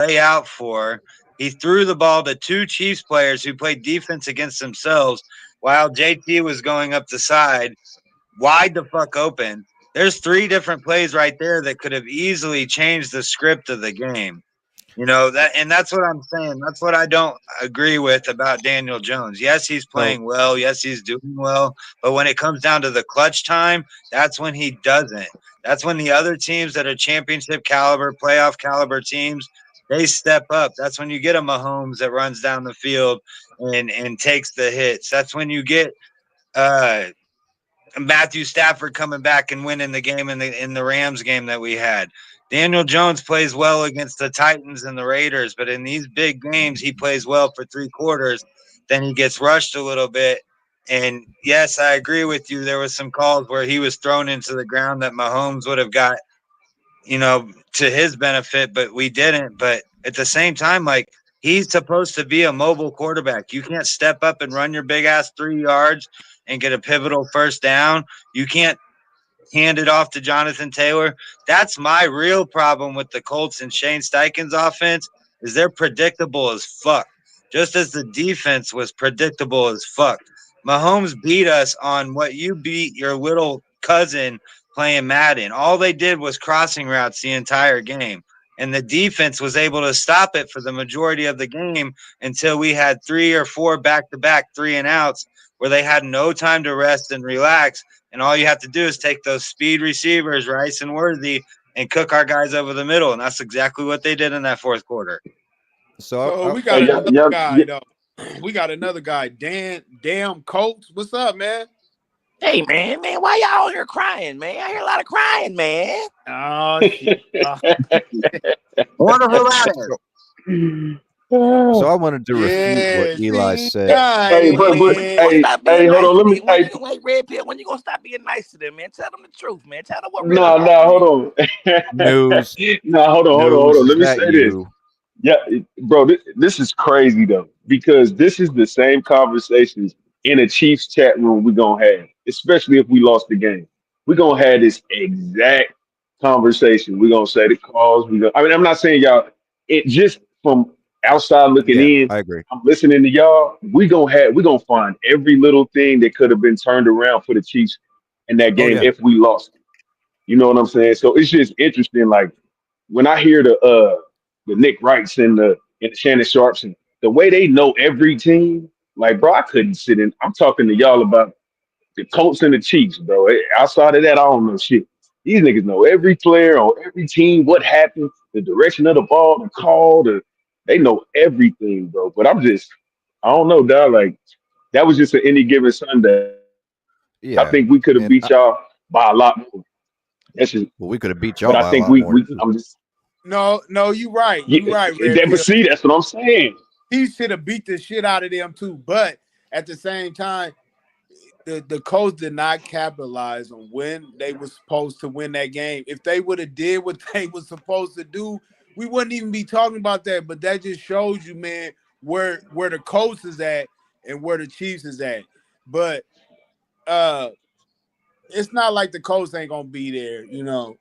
lay out for. He threw the ball to two Chiefs players who played defense against themselves while JT was going up the side, wide the fuck open. There's three different plays right there that could have easily changed the script of the game. You know that, and that's what I'm saying. That's what I don't agree with about Daniel Jones. Yes, he's So playing well. Yes, he's doing well. But when it comes down to the clutch time, that's when he doesn't. That's when the other teams that are championship caliber, playoff caliber teams, they step up. That's when you get a Mahomes that runs down the field and takes the hits. That's when you get uh Matthew Stafford coming back and winning the game in the Rams game that we had. Daniel Jones plays well against the Titans and the Raiders, but in these big games, he plays well for 3 quarters. Then he gets rushed a little bit. And yes, I agree with you. There was some calls where he was thrown into the ground that Mahomes would have got, to his benefit, but we didn't. But at the same time, like he's supposed to be a mobile quarterback. You can't step up and run your big ass 3 yards and get a pivotal first down. You can't hand it off to Jonathan Taylor. That's my real problem with the Colts and Shane Steichen's offense is they're predictable as fuck. Just as the defense was predictable as fuck. Mahomes beat us on what you beat your little cousin playing Madden. All they did was crossing routes the entire game. And the defense was able to stop it for the majority of the game until we had 3 or 4 back-to-back 3-and-outs where they had no time to rest and relax. And all you have to do is take those speed receivers, Rice and Worthy, and cook our guys over the middle. And that's exactly what they did in that fourth quarter. so we I, got another guy though. We got another guy, Damn Colts. What's up, man? Hey, man, why y'all here crying, man? I hear a lot of crying, man. Oh shit. Wonderful about it. so I wanted to refute what Eli said. Hey, When you gonna stop being hold nice on. to Let me. them? Wait, Red Pill, when you gonna stop being nice to them, man? Tell them the truth, man. Tell them what really happened. Hold on. News. Hold on. Is Let me that say this. you? Yeah, bro, this is crazy though, because this is the same conversations in a Chiefs chat room we're gonna have, especially if we lost the game. We're gonna have this exact conversation. We're gonna say the calls. I mean, I'm not saying y'all, it just from outside looking Yeah, in, I agree. I'm listening to y'all. We're gonna find every little thing that could have been turned around for the Chiefs in that Oh game yeah. if we lost. You know what I'm saying? So it's just interesting. Like when I hear the Nick Wrights and the Shannon Sharps and the way they know every team, like bro, I couldn't sit in. I'm talking to y'all about the Colts and the Chiefs, bro. Outside of that, I don't know shit. These niggas know every player on every team, what happened, the direction of the ball, the call, they know everything, bro. But I don't know, dog. Like that was just an any given Sunday. I think Yeah. we could have And beat y'all by a lot more. That's just, well, we could have beat but y'all I by a think lot more we too. I'm just No, you right. yeah, You right, Red but Pill. see, that's what I'm saying. He should have beat the shit out of them too. But at the same time, the Colts did not capitalize on when they were supposed to win that game. If they would have did what they were supposed to do, we wouldn't even be talking about that. But that just shows you, man, where the Colts is at and where the Chiefs is at. But it's not like the Colts ain't gonna be there, you know.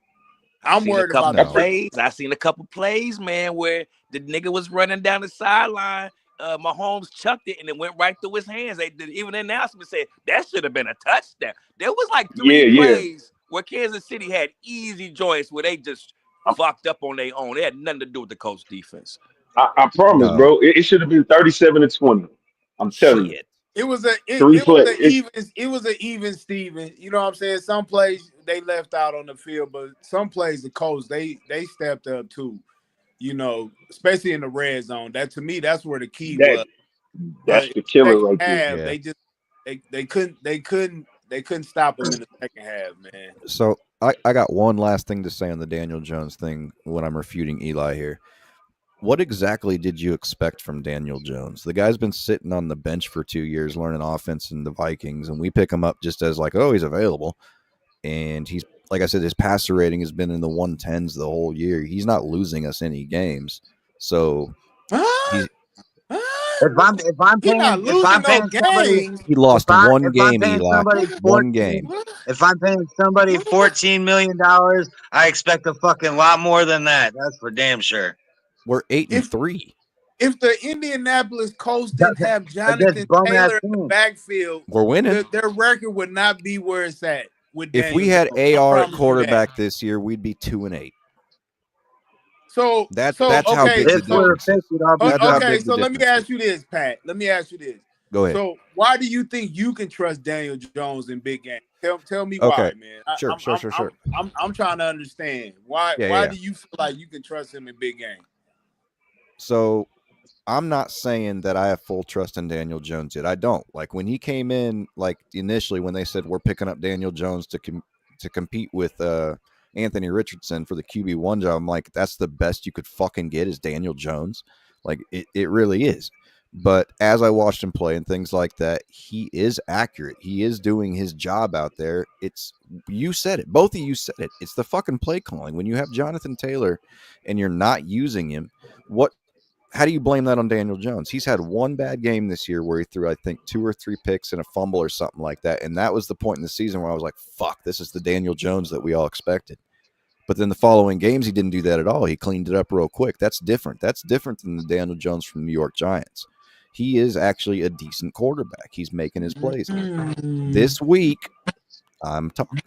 I I'm seen a worried couple about of the No. plays. I seen a couple plays, man, where the nigga was running down the sideline. Mahomes chucked it and it went right through his hands. Even the announcement said that should have been a touchdown. There was like Yeah, 3 yeah. plays where Kansas City had easy joints where they just fucked up on their own. It had nothing to do with the Colts defense. I promise, No. bro. It should have been 37-20. I'm telling you. Shit. it was a Three it was play. an even Steven. You know what I'm saying? Some plays they left out on the field, but some plays the Colts they stepped up too. You know, especially in the red zone. That to me, that's where the key That was. But that's in the the killer second right there. half, Yeah. they couldn't stop them in the second half, man. So I got one last thing to say on the Daniel Jones thing when I'm refuting Eli here. What exactly did you expect from Daniel Jones? The guy's been sitting on the bench for 2 years learning offense in the Vikings, and we pick him up just as like, oh, he's available. And he's, like I said, his passer rating has been in the 110s the whole year. He's not losing us any games. So Huh? he's Huh? He not If losing I'm no paying somebody games. he lost one if I'm game, paying Eli. somebody One 14 game. What? if I'm paying somebody What? $14 million, I expect a fucking lot more than that. That's for damn sure. We're 8-3. If the Indianapolis Colts didn't have Jonathan bum Taylor ass in the team. backfield, We're winning. their record would not be where it's at with If we Daniel had Jones. I AR at promise you that. quarterback this year, we'd be 2-8. So That's how okay, big the If we're difference is. efficient, I'll be That's how okay. big the So let me difference is. ask you this, Pat. Let me ask you this. Go ahead. So why do you think you can trust Daniel Jones in big games? Tell me Okay. why, man. Sure. I'm trying to understand why. Yeah, Why yeah. do you feel like you can trust him in big games? So I'm not saying that I have full trust in Daniel Jones yet. I don't. Like when he came in, like initially when they said we're picking up Daniel Jones to compete with Anthony Richardson for the QB1 job, I'm like, that's the best you could fucking get is Daniel Jones. Like it really is. But as I watched him play and things like that, he is accurate. He is doing his job out there. You said it. Both of you said it. It's the fucking play calling. When you have Jonathan Taylor and you're not using him, how do you blame that on Daniel Jones? He's had one bad game this year where he threw, I think, 2 or 3 picks and a fumble or something like that. And that was the point in the season where I was like, fuck, this is the Daniel Jones that we all expected. But then the following games, he didn't do that at all. He cleaned it up real quick. That's different. That's different than the Daniel Jones from New York Giants. He is actually a decent quarterback. He's making his plays. This week, I'm talking.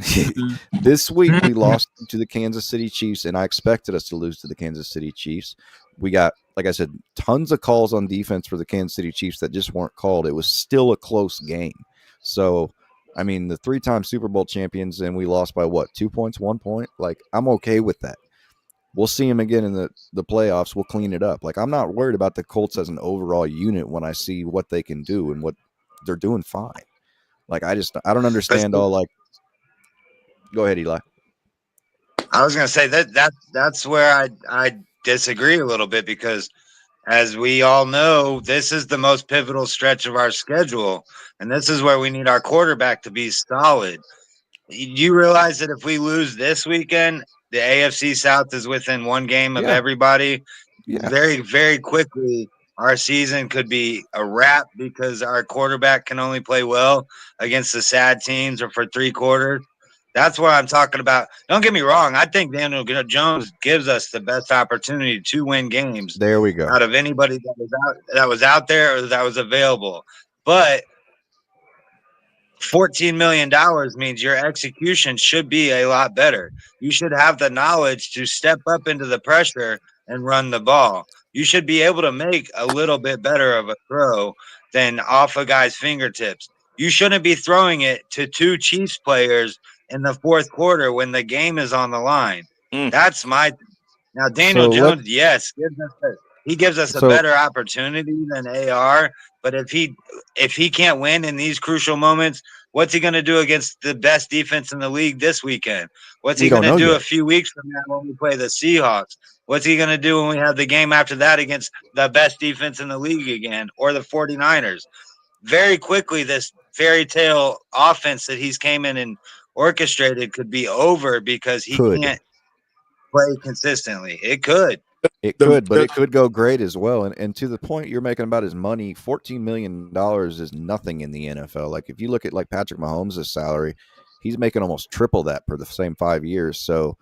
This week we lost to the Kansas City Chiefs, and I expected us to lose to the Kansas City Chiefs. We got, like I said, tons of calls on defense for the Kansas City Chiefs that just weren't called. It was still a close game. So, I mean, the 3-time Super Bowl champions, and we lost by what, 2 points, 1 point? Like, I'm okay with that. We'll see him again in the playoffs. We'll clean it up. Like, I'm not worried about the Colts as an overall unit when I see what they can do and what they're doing fine. Like, I don't understand all, like, go ahead, Eli. I was gonna say that's where I disagree a little bit because as we all know, this is the most pivotal stretch of our schedule, and this is where we need our quarterback to be solid. You realize that if we lose this weekend, the AFC South is within 1 game of Yeah. everybody. Yeah. Very, very quickly, our season could be a wrap because our quarterback can only play well against the sad teams or for 3 quarters. That's what I'm talking about. Don't get me wrong. I think Daniel Jones gives us the best opportunity to win games There we go. out of anybody that was out there or that was available. But $14 million means your execution should be a lot better. You should have the knowledge to step up into the pressure and run the ball. You should be able to make a little bit better of a throw than off a guy's fingertips. You shouldn't be throwing it to 2 Chiefs players in the 4th quarter when the game is on the line. That's my now Daniel Jones, yes, he gives us a better opportunity than AR. But if he can't win in these crucial moments, what's he going to do against the best defense in the league this weekend? What's he going to do a few weeks from now when we play the Seahawks? What's he going to do when we have the game after that against the best defense in the league again or the 49ers? Very quickly, this fairy tale offense that he's came in and orchestrated could be over because he can't play consistently. It could. It could, but it could go great as well. And to the point you're making about his money, $14 million is nothing in the NFL. Like if you look at like Patrick Mahomes' salary, he's making almost triple that for the same 5 years. So,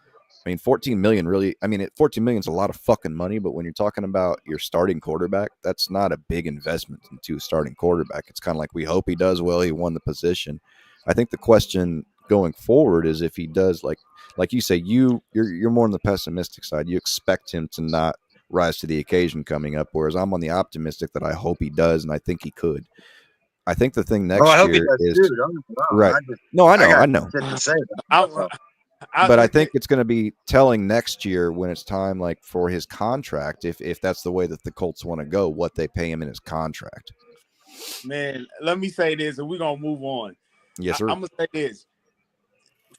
I mean, 14 million really, I mean, 14 million is a lot of fucking money, but when you're talking about your starting quarterback, that's not a big investment into a starting quarterback. It's kind of like we hope he does well. He won the position. I think the question going forward is if he does like you say, you're more on the pessimistic side. You expect him to not rise to the occasion coming up, whereas I'm on the optimistic that I hope he does, and I think he could. I think the thing next year is too, right. No, I know. To say but I think it's going to be telling next year when it's time, like for his contract, if that's the way that the Colts want to go, what they pay him in his contract. Man, let me say this, and we're gonna move on. Yes, sir. I'm gonna say this.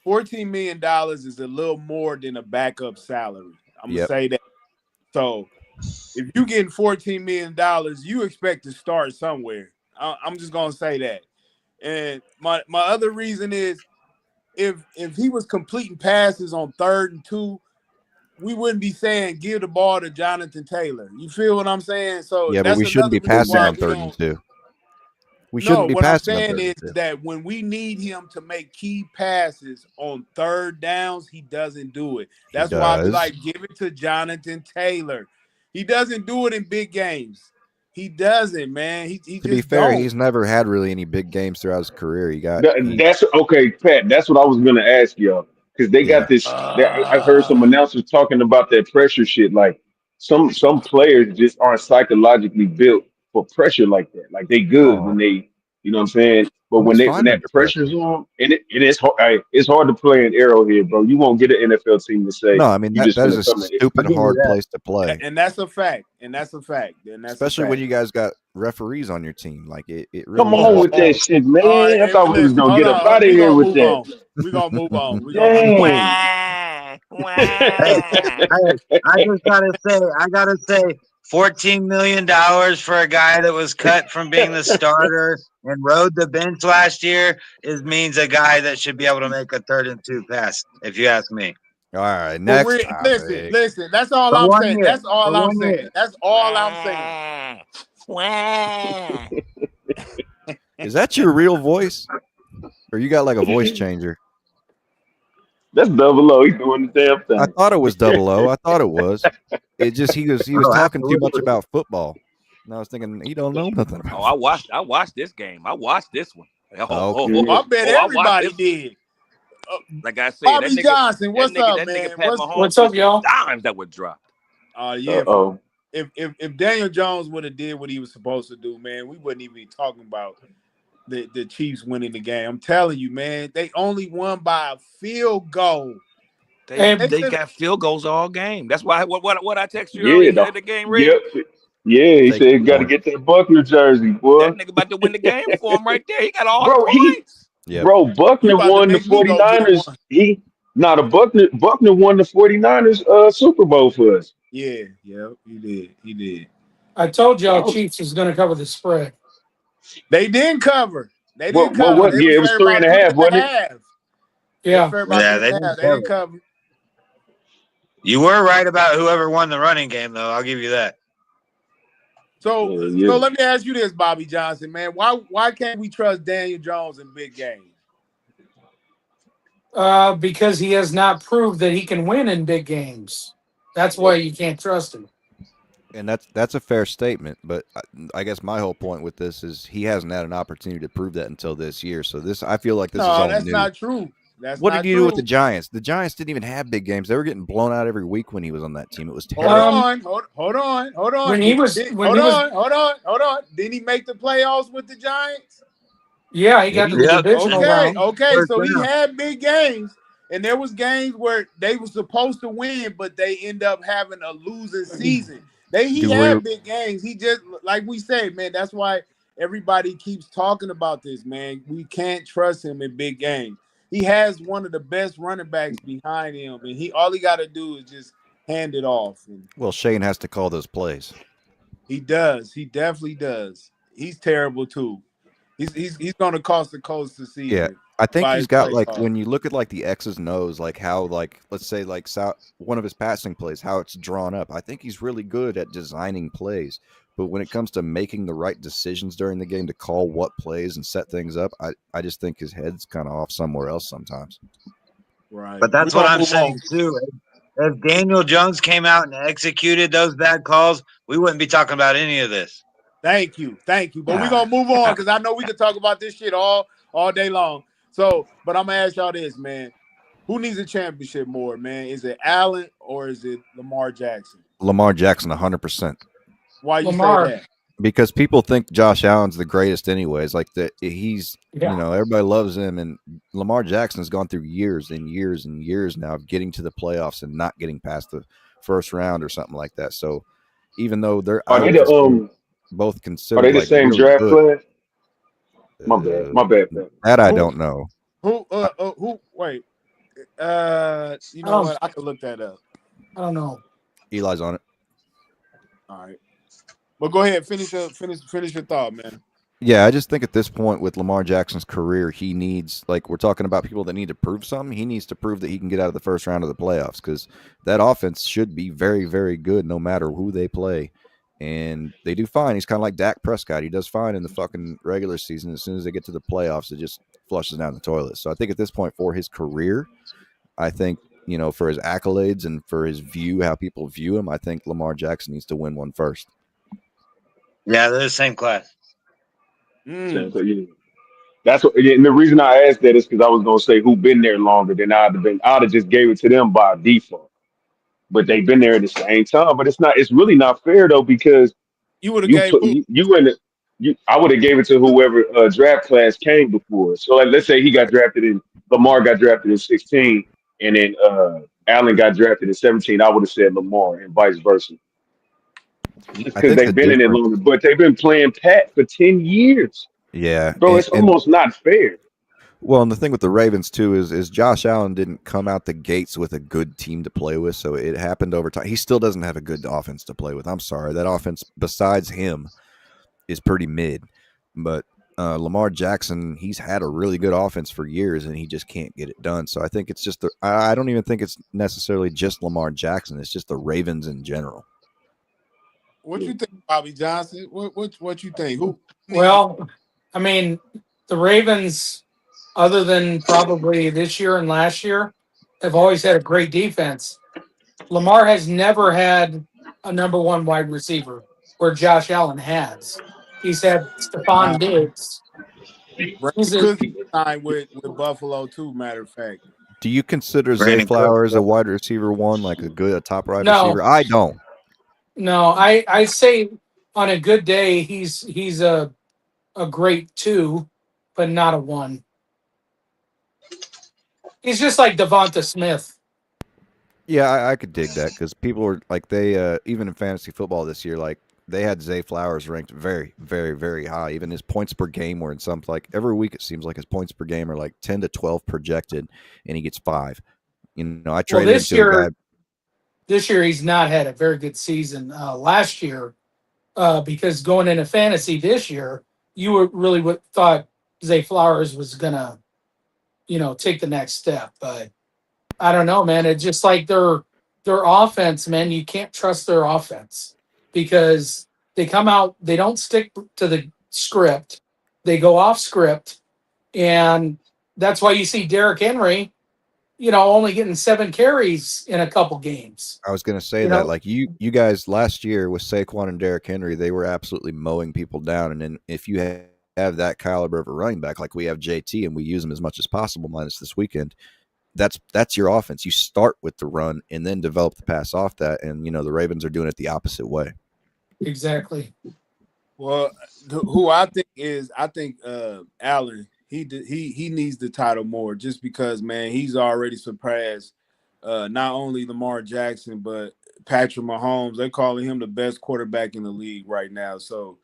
$14 million is a little more than a backup salary. I'm gonna say that. So if you're getting $14 million, you expect to start somewhere. I'm just gonna say that. And my other reason is if he was completing passes on 3rd and 2, we wouldn't be saying give the ball to Jonathan Taylor. You feel what I'm saying? So yeah, that's but we shouldn't be passing on 3rd and 2. We shouldn't be what passing. I'm saying is that when we need him to make key passes on 3rd downs, he doesn't do it. That's why I be like, give it to Jonathan Taylor. He doesn't do it in big games. He doesn't, man. He To be just fair, don't. he's never had really any big games throughout his career. That's okay, Pat. That's what I was gonna ask y'all because they got Yeah. this. I've heard some announcers talking about that pressure shit. Like some players just aren't psychologically built for pressure like that. Like they good when Oh, they, you know what I'm saying. But he's when fine that under pressure. pressure's on, and it's hard to play an Arrowhead, bro. You won't get an NFL team to say No, I mean you that just that is gonna a come in here. I'll stupid give you hard that. place to play, And that's a fact. And that's a fact. And that's a especially when fact. you guys got referees on your team. Like it Come really on does. with that shit, All right, man. I hey, thought we was listen, gonna hold get up on. out of We're here gonna with move that. on. We're gonna move on. We're gonna move on. Dang. Wah, Hey, wah. I just gotta say, $14 million for a guy that was cut from being the starter and rode the bench last year means a guy that should be able to make a 3rd and 2 pass, if you ask me. All right, For next real. Listen, topic. listen. That's all For I'm one saying. year. That's all For I'm 1 saying. year. That's all I'm saying. Wah. Is that your real voice, or you got like a voice changer? That's double O. He's doing the damn I thing. thought it was double O. I thought it was. It just he was Oh, talking too much absolutely. about football, and I was thinking he don't know nothing about. Oh, I watched this game. I watched this one. Okay. Oh, I bet I watched everybody this. did. Like I said, Bobby Johnson, what's up, that nigga man? Pat Mahomes What's up, threw some y'all? dimes that were dropped. Yeah. Oh. If Daniel Jones would have did what he was supposed to do, man, we wouldn't even be talking about the Chiefs winning the game. I'm telling you, man, they only won by a field goal. They Hey, got field goals all game. That's why what I text you earlier Yeah, in no. the game, Red. Yep. Yeah, he Take said the you got to point. get that Buckner jersey, boy. That nigga about to win the game for him right there. He got all the Bro, points. Yep. You Buckner about to won the make me go get 49ers. one. Buckner won the 49ers Super Bowl for us. Yeah, he did. He did. I told y'all Oh, Chiefs is going to cover the spread. They didn't cover. They didn't what cover. was They yeah, was it was fair three about and a three half, and a wasn't it? half. They was Yeah. fair about Yeah, three they and a half. didn't They didn't cover. cover. You were right about whoever won the running game, though. I'll give you that. So Yeah. let me ask you this, Bobby Johnson, man. Why can't we trust Daniel Jones in big games? Because he has not proved that he can win in big games. That's why you can't trust him. And that's a fair statement, but I guess my whole point with this is he hasn't had an opportunity to prove that until this year. So I feel like this is No, all that's new. not true. That's What did not you do with the true. Giants? The Giants didn't even have big games. They were getting blown out every week when he was on that team. It was Hold terrible. on. When he was Hold on. Didn't he make the playoffs with the Giants? Yeah, he got to the Yep. divisional round. Okay. First So he down. had big games, and there was games where they were supposed to win, but they end up having a losing season. He Do had we? big games. He just, like we said, man. That's why everybody keeps talking about this, man. We can't trust him in big games. He has one of the best running backs behind him, and all he got to do is just hand it off. And Well, Shane has to call those plays. he does. He definitely does. He's terrible too. He's going to cost the Colts the season. Yeah, I think by he's his got play like call. when you look at like the X's and O's, like how like let's say like one of his passing plays, how it's drawn up. I think he's really good at designing plays, but when it comes to making the right decisions during the game to call what plays and set things up, I just think his head's kind of off somewhere else sometimes. Right. But that's We're what gonna I'm move saying, on. too. If Daniel Jones came out and executed those bad calls, we wouldn't be talking about any of this. Thank you. But we're gonna move on because I know we can talk about this shit all day long. So, but I'm gonna ask y'all this, man. Who needs a championship more, man? Is it Allen or is it Lamar Jackson? Lamar Jackson, 100%. Why you Lamar. say that? Because people think Josh Allen's the greatest anyways. Like he's, Yeah. everybody loves him. And Lamar Jackson's gone through years and years and years now of getting to the playoffs and not getting past the first round or something like that. So even though Are they the both are considered they the like same really draft good, class? My bad. Pat. that I Who- don't know. Who? Wait. You know what? I can look that up. I don't know. Eli's on it. All right. Well, go ahead. Finish your thought, man. Yeah, I just think at this point with Lamar Jackson's career, he needs, like we're talking about people that need to prove something. He needs to prove that he can get out of the first round of the playoffs because that offense should be very, very good no matter who they play. And they do fine. He's kind of like Dak Prescott. He does fine in the fucking regular season. As soon as they get to the playoffs, it just flushes down the toilet. So I think at this point for his career, I think for his accolades and for his view, how people view him, I think Lamar Jackson needs to win one first. Yeah, they're the same class. So, yeah. That's what, and the reason I asked that is because I was gonna say who been there longer than I'd have just gave it to them by default. But they've been there at the same time. But it's really not fair though because You would have you gave put who? you in the you I would have gave it to whoever draft class came before. So like let's say Lamar got drafted in 16 and then Allen got drafted in 17, I would have said Lamar and vice versa. Just I because think the they've been in it difference, longer, but they've been playing Pat for 10 years. yeah, Bro, it's and almost not fair. well, and the thing with the Ravens too is Josh Allen didn't come out the gates with a good team to play with, so it happened over time. He still doesn't have a good offense to play with. I'm sorry, that offense besides him is pretty mid. But Lamar Jackson, he's had a really good offense for years, and he just can't get it done. So I think it's just I don't even think it's necessarily just Lamar Jackson. It's just the Ravens in general. What you think, Bobby Johnson? What you think? Who needs? Well, I mean, the Ravens, other than probably this year and last year, have always had a great defense. Lamar has never had a number one wide receiver where Josh Allen has. He's had Stephon Uh, Diggs. He's Brandon a, Cooks signed with Buffalo too. Matter of fact, Do you consider Zay Brandon Cooks. Flowers a wide receiver one, like a top wide no, receiver? I don't. no. I say on a good day he's a great two, but not a one. He's just like Devonta Smith. Yeah, I could dig that because people were like even in fantasy football this year, like they had Zay Flowers ranked very, very, very high. Even his points per game were in some like every week it seems like his points per game are like 10 to 12 projected, and he gets 5. I Well, traded him to a guy. this year he's not had a very good season. Last year, because going into fantasy this year, you were really thought Zay Flowers was gonna, take the next step. But I don't know, man. It's just like their offense, man. You can't trust their offense because they come out, they don't stick to the script, they go off script, and that's why you see Derrick Henry, only getting 7 carries in a couple games. I was going to say You that know, like you guys last year with Saquon and Derrick Henry, they were absolutely mowing people down. And then if you have that caliber of a running back like we have JT and we use him as much as possible, minus this weekend, that's your offense. You start with the run and then develop the pass off that. And the Ravens are doing it the opposite way. exactly. well, who I think Allen. He needs the title more just because man he's already surpassed not only Lamar Jackson but Patrick Mahomes. They're calling him the best quarterback in the league right now. So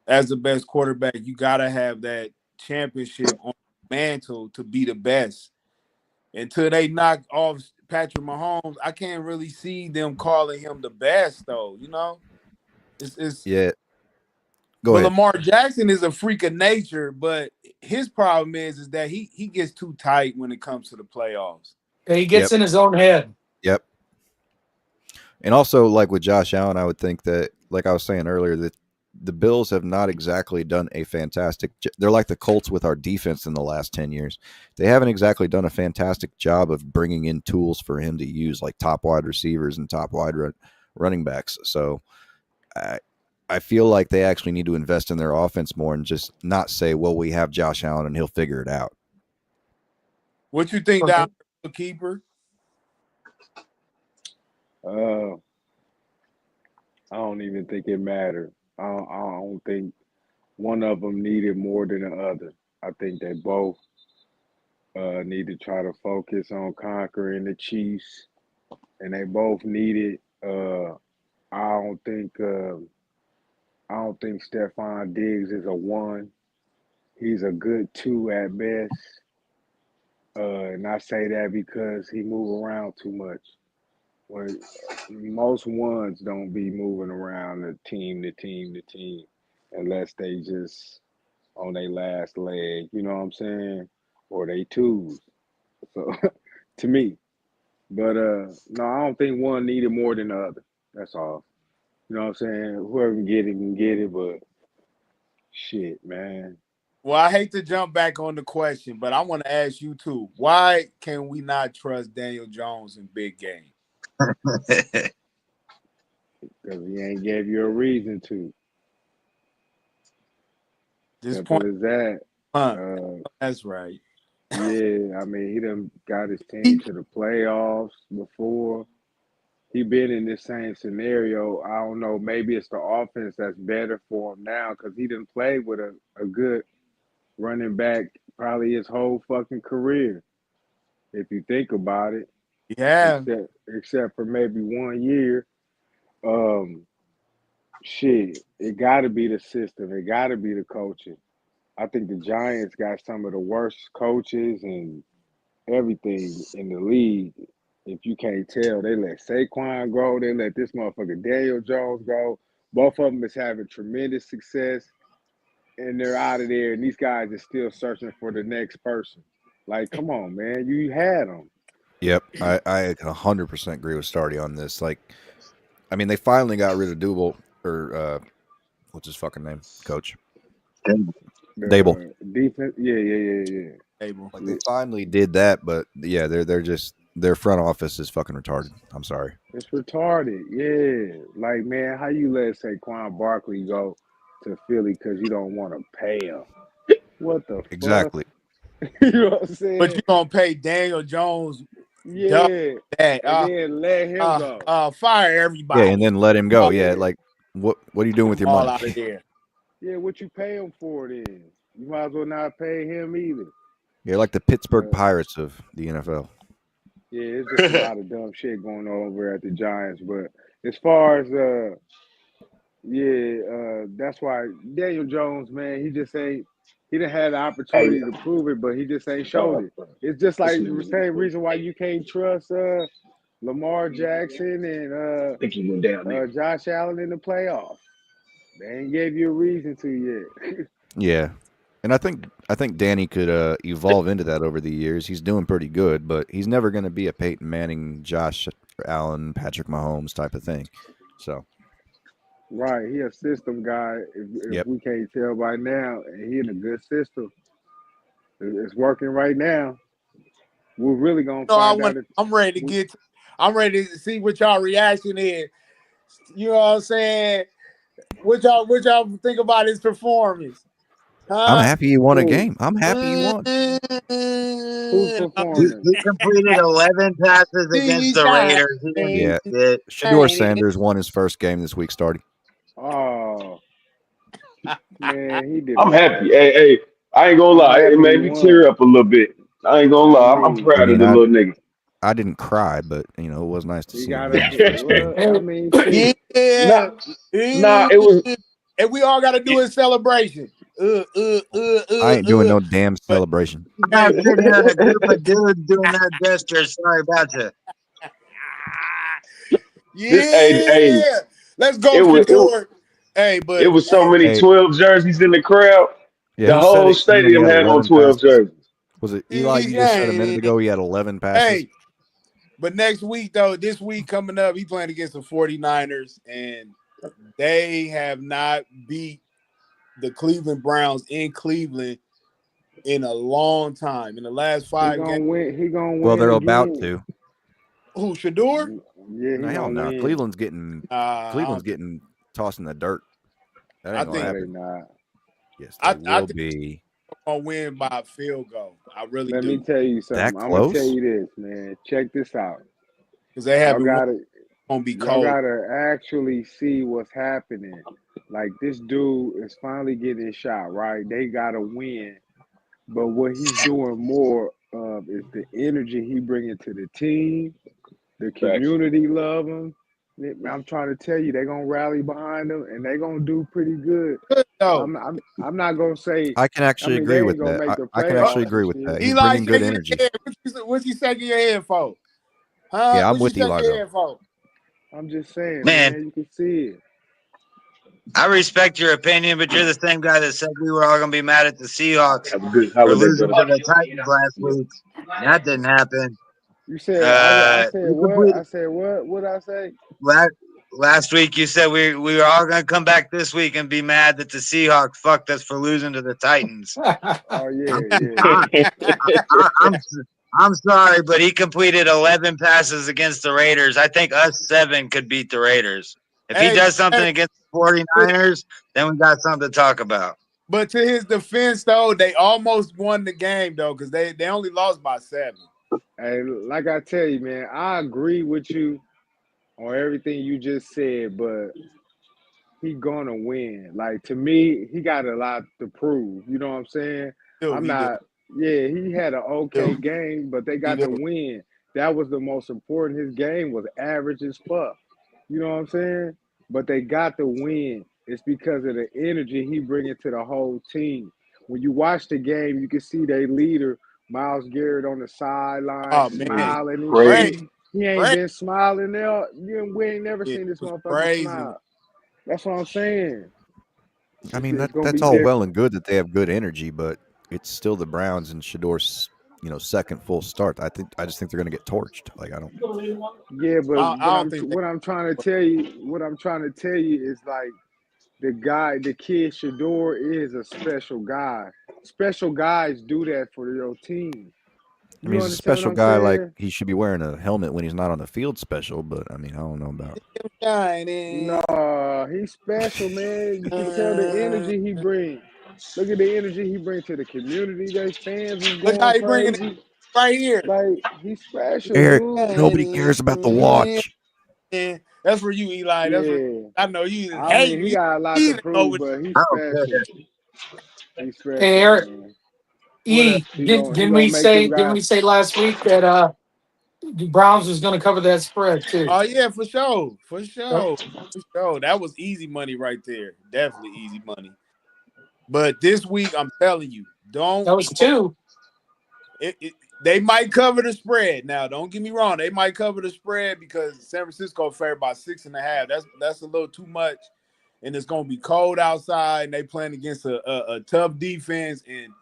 as the best quarterback, you gotta have that championship on the mantle to be the best. Until they knock off Patrick Mahomes, I can't really see them calling him the best though. It's Yeah. Go but ahead. Lamar Jackson is a freak of nature, but his problem is that he gets too tight when it comes to the playoffs. He gets Yep. in his own head. Yep. And also, like with Josh Allen, I would think that, like I was saying earlier, that the Bills have not exactly done a fantastic. They're like the Colts with our defense in the last 10 years. They haven't exactly done a fantastic job of bringing in tools for him to use, like top wide receivers and top wide running backs. So I feel like they actually need to invest in their offense more and just not say, well, we have Josh Allen and he'll figure it out. What you think down the keeper? Uh, I don't even think it mattered. I don't think one of them needed more than the other. I think they both need to try to focus on conquering the Chiefs, and they both needed. I don't think. I don't think Stephon Diggs is a one. He's a good two at best. And I say that because he move around too much. Well, most ones don't be moving around the team to team unless they just on their last leg, you know what I'm saying? Or they twos. So to me. But no, I don't think one needed more than the other. That's all. You know what I'm saying? Whoever can get it, but shit, man. Well, I hate to jump back on the question, but I want to ask you too. Why can we not trust Daniel Jones in big game? Because he ain't gave you a reason to. This Simple point, as that. that's right. Yeah, I mean, he done got his team to the playoffs before. He been in this same scenario. I don't know. Maybe it's the offense that's better for him now because he didn't play with a good running back probably his whole fucking career. If you think about it, Yeah, except for maybe 1 year. Um, shit, it got to be the system. It got to be the coaching. I think the Giants got some of the worst coaches and everything in the league. If you can't tell, they let Saquon go. They let this motherfucker Daniel Jones go. Both of them is having tremendous success, and they're out of there. And these guys are still searching for the next person. Like, come on, man, you had them. Yep, I 100% agree with Stardy on this. Like, I mean, they finally got rid of Double or what's his fucking name, Coach Dable. The defense, yeah. Abel. Like they Yeah. finally did that, but yeah, they're just their front office is fucking retarded. I'm sorry. It's retarded. Yeah. Like, man, how you let Saquon Barkley go to Philly because you don't want to pay him? What the fuck? Exactly. You know what I'm But saying? you gonna pay Daniel Jones Yeah. that? And then let him go. Fire Yeah, everybody. and then let him go. Yeah, Yeah. like what are you doing with your All money? out of there. Yeah, what you pay him for then? You might as well not pay him either. You're like the Pittsburgh Uh, Pirates of the NFL. yeah, it's just a lot of dumb shit going on over at the Giants. But as far as that's why Daniel Jones, man, he didn't have the Hey, opportunity to prove it, but he just ain't showed it. It's just this like the nigga same reason why you can't trust Lamar Jackson and I think he went down there. Josh Allen in the playoffs. They ain't gave you a reason to yet. Yeah, and I think Danny could evolve into that over the years. He's doing pretty good, but he's never going to be a Peyton Manning, Josh Allen, Patrick Mahomes type of thing. So, Right, he a system guy. If yep. we can't tell by now, and he in a good system, it's working right now. We're really gonna No, find out. I'm ready to We, get. I'm ready to see what y'all reaction is. You know what I'm saying? What y'all think about his performance? I'm Huh? happy he won a who game. I'm happy he won. who's He, performing? he completed 11 passes against He's the shining. Raiders. He didn't do Yeah, shit. Shador Sanders won his first game this week starting. Oh man, he did I'm happy. okay. Hey, I ain't gonna I'm lie. It happy he made me tear won. up a little bit. I ain't gonna I lie. I'm mean, I proud of mean, the little nigga. I didn't cry, but it was nice to he see him got win us. his first game. Well, I mean, shit. Yeah. Nah, nah, it was. And we all got to do a celebration. I ain't doing no But damn celebration. I'm not sitting here in a group of dudes doing that gesture. Sorry about you. Hey, yeah, let's go, it was it, Shador. Hey, it but was so hey, many Hey, 12 jerseys in the crowd. yeah, The who said whole it? He only stadium had had on 11 12 passes. jerseys. Was it Eli? he's You just said a minute saying, ago he had 11 passes. hey, but next week though, this week coming up, he playing against the 49ers, and they have not beat the Cleveland Browns in Cleveland in a long time. In the last He 5 games, gonna win. He gonna Well, win they're about again. to. who Shador? Yeah, he No, hell gonna no. win. I Cleveland's don't. getting tossed in the dirt. That I ain't gonna think No, they happen. not. Yes, they I will think be. they're gonna win by a field goal. I really Let me do tell you That something. I'm gonna tell close? you this, man. Check this out. because they Y'all haven't won. gotta, Gonna be y'all cold. gotta actually see what's happening. Like this dude is finally getting his shot, right? They gotta win, but what he's doing more of is the energy he bringing to the team. The Facts. community love him. I'm trying to tell you, they're gonna rally behind him, and they're gonna do pretty good. No, I'm not gonna say. I can I actually mean, agree they with ain't gonna that. make the I can actually playoffs and agree with shit. that. He's Eli bringing good shaking his energy. head. What you shaking your head for? Huh? Yeah, I'm What you with shaking Eli your though. head for? I'm just saying, Man, man. You can see it. I respect your opinion, but you're the same guy that said we were all going to be mad at the Seahawks Have a good for holiday, losing brother. to the Titans last week. That didn't happen. You said I said We what? completed I said what? What I say? la- last week you said we were all gonna come back this week and be mad that the Seahawks fucked us for losing to the Titans. Oh I'm yeah, I'm I'm sorry, but he completed 11 passes against the Raiders. I think us 7 could beat the Raiders. If he hey, does something hey, against the 49ers, then we got something to talk about. but to his defense, though, they almost won the game though, because they only lost by 7. Hey, like I tell you, man, I agree with you on everything you just said, but he gonna win. Like to me, he got a lot to prove. You know what I'm saying? I'm He do, not. Yeah, he had an okay do, game, but they he got do. to win. That was the most important. His game was average as fuck. You know what I'm saying? But they got to win. It's because of the energy he bringing to the whole team. When you watch the game, you can see their leader, Miles Garrett, on the sideline Oh man, he smiling and shit. crazy, crazy. He ain't crazy. been smiling there. We ain't never Yeah, seen it this was motherfucker crazy. smile. That's what I'm saying. I mean It's gonna that's be all well and different. good that they have good energy, but it's still the Browns and Shador's second full start. I just think they're going to get torched. Like I don't. Yeah, but I don't think they. what I'm trying to tell you, is like the kid Shador is a special guy. Special guys do that for your team. I mean, You he's a understand what special I'm guy. Like saying? he should be wearing a helmet when he's not on the field. Special, but I mean, I don't know about. Shining. No, he's special, man. You can tell the energy he brings. Look at the energy he brings to the community. Their fans is Look going how he bringing it crazy. right here. Like he's special, Eric, dude. nobody cares about the watch. That's for you, Eli. That's for Yeah. I know you just I mean, hate he me. got a lot to Either prove, over but he's I don't care. special. He's Hey special, Eric, man. what up? He didn't gonna we make them say guys. last week that the Browns was going to cover that spread too? Oh yeah, for sure, for Yep. sure, for sure. That was easy money right there. Definitely easy money. But this week, I'm telling you, don't. That was two. They might cover the spread. Now, don't get me wrong. They might cover the spread because San Francisco favored by 6.5. That's a little too much, and it's gonna be cold outside. And they playing against a tough defense. And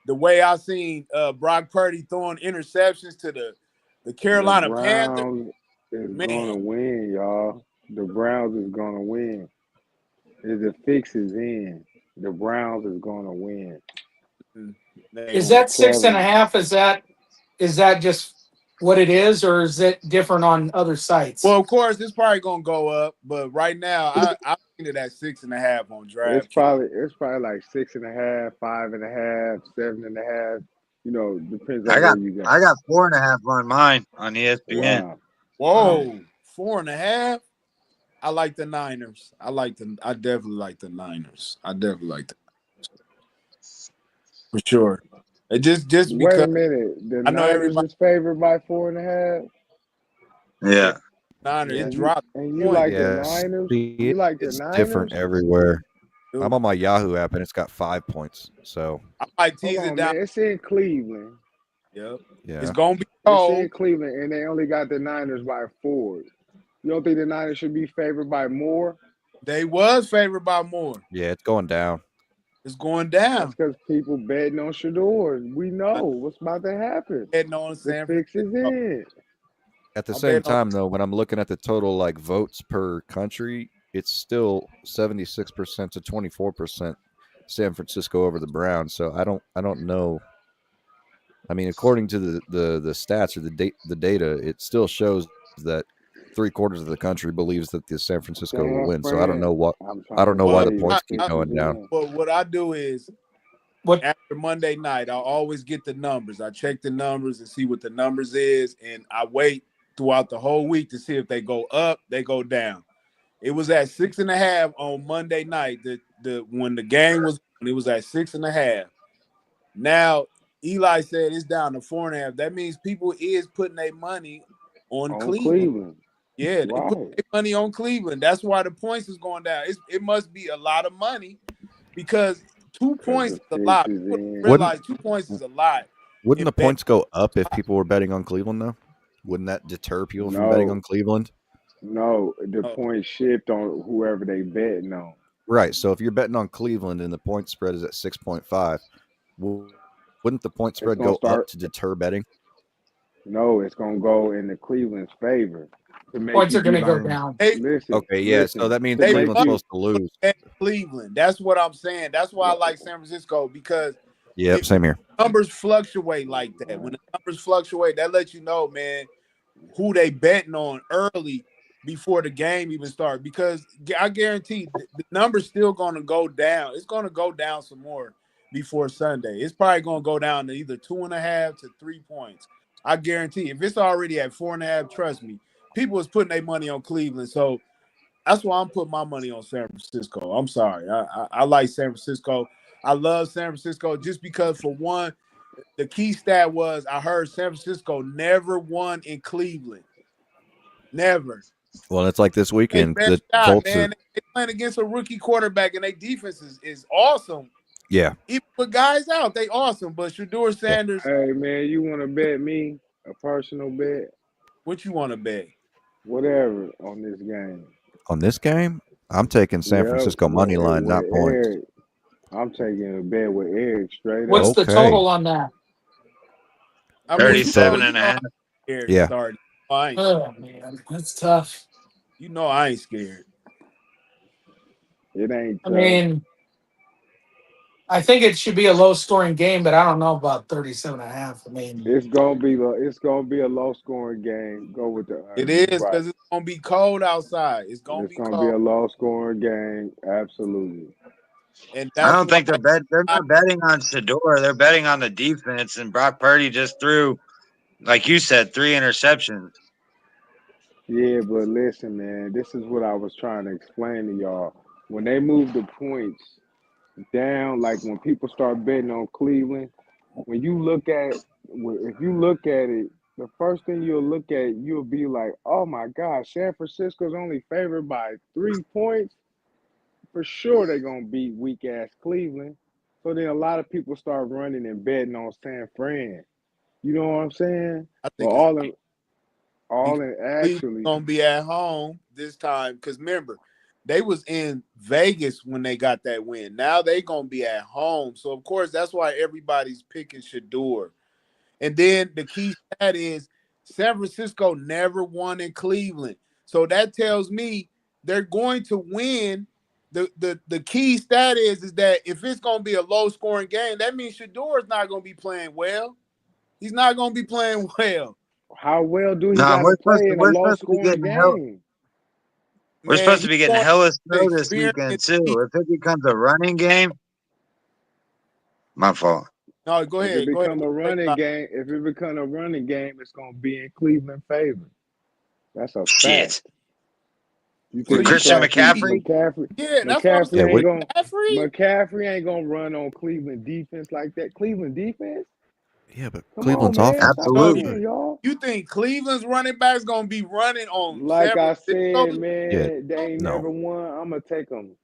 the way I seen Brock Purdy throwing interceptions to the The Carolina Panthers, Browns is man. gonna win, y'all. The Browns is gonna win. The fix is in. The Browns is gonna win. They Is gonna I'm that six and telling a you. half? Is that just what it is, or is it different on other sites? Well, of course, it's probably gonna go up, but right now, I'm thinking it at 6.5 on DraftKings. It's probably like 6.5, 5.5, 7.5. Depends I on got where you I go. got 4.5 on mine on ESPN. Wow. Wow. Whoa, 4.5. I like the Niners. I definitely like the Niners. I definitely like the for sure. It just Wait a because minute. The I know Niners everybody is favored by 4.5. yeah, Yeah. Niners Yeah. it And you dropped and you point. like the Yes. Niners? See, You like the it's different Niners? everywhere. I'm Dude. on my Yahoo app and it's got 5 points. So I might Hold tease it on, down. man. It's in Cleveland. Yep. It's yeah, gonna be It's in cold. Cleveland, and they only got the Niners by 4. You don't think the Niners should be favored by more? They was favored by more. yeah, it's going down. It's going That's down. because people betting on Shador. We know I'm what's about to happen. betting on The San fix is Francisco. in. At the I'm same betting on time, though, when I'm looking at the total like votes per country, it's still 76% to 24% San Francisco over the Browns. So I don't know. I mean, according to the stats or the data, it still shows that 3/4 of the country believes that the San Francisco will San win. So Fran. I'm I trying don't to know why well, tell the you, the points keep I fix is going down. in. well, what I do is What after Monday night, I always get the numbers. I check the numbers and see what the numbers is, and I wait throughout the whole week to see if they go up, they go down. It was at 6.5 on Monday night. The when the game was on, it was at 6.5. Now Eli said it's down to 4.5. That means people is putting their money on On Cleveland. Cleveland. Yeah, they put Right. their money on Cleveland. That's why the points is going down. It must be a lot of money because two Because points the is a fix lot. is People in. Wouldn't realize 2 points is a lot. wouldn't In the bet, points go up if people were betting on Cleveland though? Wouldn't that deter people from betting on No, Cleveland? no. The oh, points shift on whoever they betting on. Right. So if you're betting on Cleveland and the point spread is at 6.5, wouldn't the point It's spread gonna go up start. to deter betting? No, it's gonna go in the Cleveland's favor to make Points you are going be to go like, down. They listen, Okay, yeah. So listen, that means to they make Cleveland's love you supposed to lose. at Cleveland. That's what I'm saying. That's why I like San Francisco because Yep, when same here. numbers fluctuate like that, when the numbers fluctuate, that lets you know, man, who they betting on early before the game even starts. Because I guarantee the number's still going to go down. It's going to go down some more before Sunday. It's probably going to go down to either 2.5 to 3 points. I guarantee. If it's already at 4.5, trust me, people is putting their money on Cleveland. So that's why I'm putting my money on San Francisco. I'm sorry. I like San Francisco. I love San Francisco just because, for one, the key stat was I heard San Francisco never won in Cleveland. Never. Well, it's like this They weekend. The best shot, Colts are, man. They playing against a rookie quarterback, and their defense is awesome. yeah, Even with guys out, they awesome. But Shador yeah. Sanders, hey man, you wanna bet me a personal bet, what you want to bet? whatever on this game. On this game, I'm taking San Yep, Francisco money line, with not points. Eric. I'm taking a bet with Eric straight What's up. the Okay. total on that? I mean, What's the total? 37 and a how half. Eric Yeah. started. I ain't, Oh man, that's tough. I ain't scared. It ain't I tough. mean, I think it should be a low scoring game, but I don't know about 37.5. I mean, It's gonna be a low scoring game. Go with the It under. You is right. because it's gonna be cold outside. It's gonna It's be gonna be cold, a low scoring game. Absolutely. and I that's don't why think they're I, not betting on Shador. They're betting on the defense. And Brock Purdy just threw, like you said, 3 interceptions. Yeah, but listen, man. This is what I was trying to explain to y'all. When they move the points down, like when people start betting on Cleveland, when you look at if you look at it, the first thing you'll look at, you'll be like, oh my gosh, San Francisco's only favored by 3 points. For sure they're gonna beat weak ass Cleveland. So then a lot of people start running and betting on San Fran. You know what I'm saying? I But think it's all because in Cleveland's actually, gonna be at home this time. Because remember, they was in Vegas when they got that win. Now they gonna be at home, so of course that's why everybody's picking Shador. And then the key stat is San Francisco never won in Cleveland, so that tells me they're going to win. The key stat is that if it's gonna be a low scoring game, that means Shador is not gonna be playing well. He's not gonna be playing well. how well do he No, gotta play in a we're low supposed to be scoring getting hell. game? We're Man, supposed to he's be getting going hella to snow this experience. weekend too. If it becomes a running game, my fault. No, go If it ahead. Go ahead. become a running game, if it become a running game, it's gonna be in Cleveland favor. That's a fact. Shit. You So With think you Christian tell McCaffrey, me, McCaffrey, McCaffrey, yeah, that's what I'm Yeah, saying. McCaffrey ain't we, gonna McCaffrey? McCaffrey ain't gonna run on Cleveland defense like that. Cleveland defense? yeah, but Come on, Cleveland's man. offense is Stop still So you, absolutely. playing, good. y'all. you think Cleveland's running backs gonna be running on Like San I said, Francisco's? Yeah, man, they ain't no. never won. I'm gonna take them,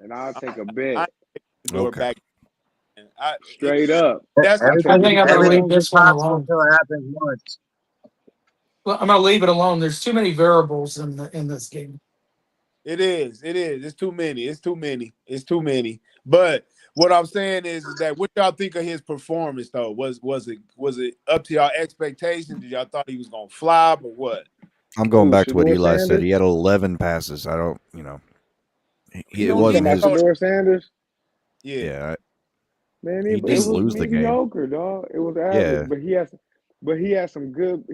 and I'll I, take a I bet ain't taking the door Okay. back. straight up. That's I I take because the think I'm going to straight leave up. Everything's this one impossible alone. until it happens once. Well, I'm going to leave it alone. There's too many variables in this game. it is. It is. It's too many. It's too many. It's too many. But what I'm saying is that what y'all think of his performance though? Was it up to y'all expectations? Did y'all thought he was gonna flop or what? I'm going Who, back to what Shador Eli said. Sanders? He had 11 passes. I don't, He it gonna You get talking wasn't that about his. though. Shador Sanders? Yeah. Yeah, Man, he it didn't He's was lose the game. mediocre, dog. It was average, Yeah, but he had some good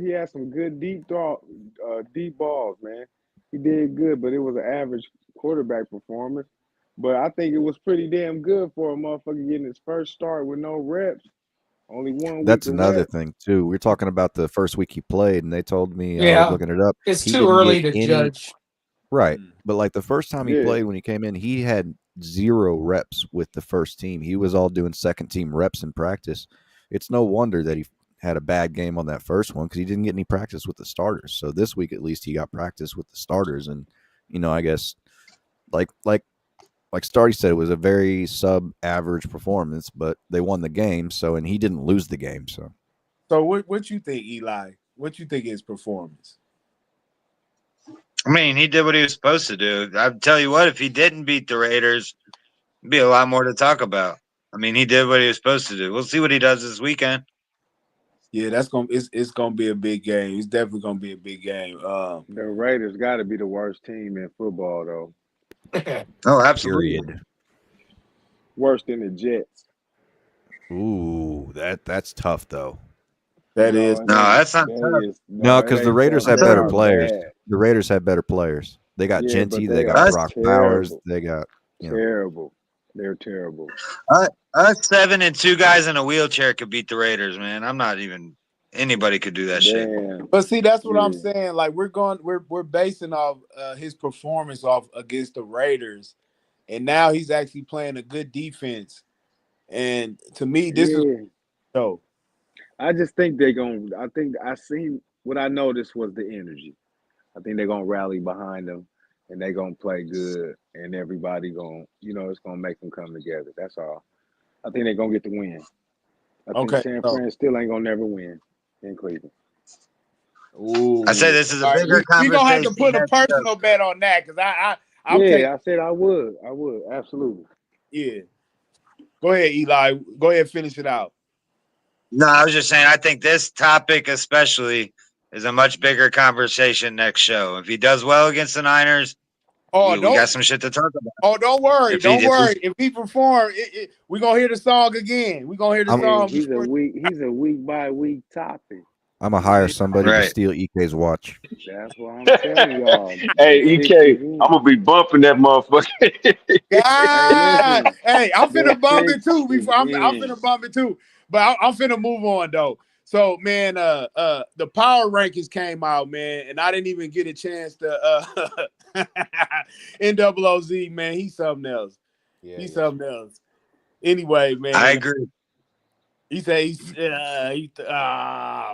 deep balls, man. He did good, but it was an average quarterback performance. But I think it was pretty damn good for a motherfucker getting his first start with no reps, only 1 week that's of another reps. thing too. We are talking about the first week he played, and they told me I was Yeah, looking it up. it's He too didn't get early to any judge. right, Mm. but like the first time he Yeah, played when he came in, he had 0 reps with the first team. He was all doing second team reps in practice. It's no wonder that he had a bad game on that first one because he didn't get any practice with the starters. So this week at least he got practice with the starters, and I guess like like like Starty said, it was a very sub-average performance, but they won the game. So, and he didn't lose the game. So, So what you think, Eli? What you think his performance? I mean, he did what he was supposed to do. I tell you what, if he didn't beat the Raiders, it'd be a lot more to talk about. I mean, he did what he was supposed to do. We'll see what he does this weekend. Yeah, it's gonna be a big game. It's definitely gonna be a big game. The Raiders got to be the worst team in football, though. Oh, absolutely. Period. Worse than the Jets. Ooh, that's tough though. that No, is it No, ain't. that's not tough. No, It because the ain't Raiders tough. have I'll tell They better are you, players. bad. The Raiders have better players. They got Yeah, but Genty. they They got are us, Brock Bowers. terrible. They got Terrible. They're terrible. us 7 and 2 guys in a wheelchair could beat the Raiders, man. I'm not even anybody could do that shit. Damn. but see, that's what I'm Yeah. saying. Like we're basing off his performance off against the Raiders, and now he's actually playing a good defense. And to me, this is Yeah. so. I just think they're going to, I think I seen what I noticed was the energy. I think they're going to rally behind them and they're going to play good and everybody going, it's going to make them come together. That's all. I think they're going to get the win. I think Okay, San so Fran still ain't going to never win in Cleveland. I say ooh, this is a all right, bigger we gonna have to conversation put a next show. personal bet on that because I'm taking Yeah, I said I would. I would. Absolutely. yeah. Go ahead, Eli. Go ahead, finish it out. No, I was just saying I think this topic especially is a much bigger conversation next show. If he does well against the Niners, Oh, we got don't some shit to talk about. don't worry, If he don't if we worry. If he perform, we gonna hear the song again. We gonna hear the I'm Yeah, song before. he's a week by week topic. I'm gonna hire Yeah. somebody to right. steal EK's watch. That's what I'm telling y'all. Hey, Fix his EK, I'm game. gonna be bumping that motherfucker. Hey, God, listen, hey, I'm the finna bump it fix too. is Before I'm in. finna bump it too. But I'm finna move on though. So man, the power rankings came out, man, and I didn't even get a chance to NOOZ, man. He's something else. Yeah, He's yes. something else. Anyway, I man. agree. He said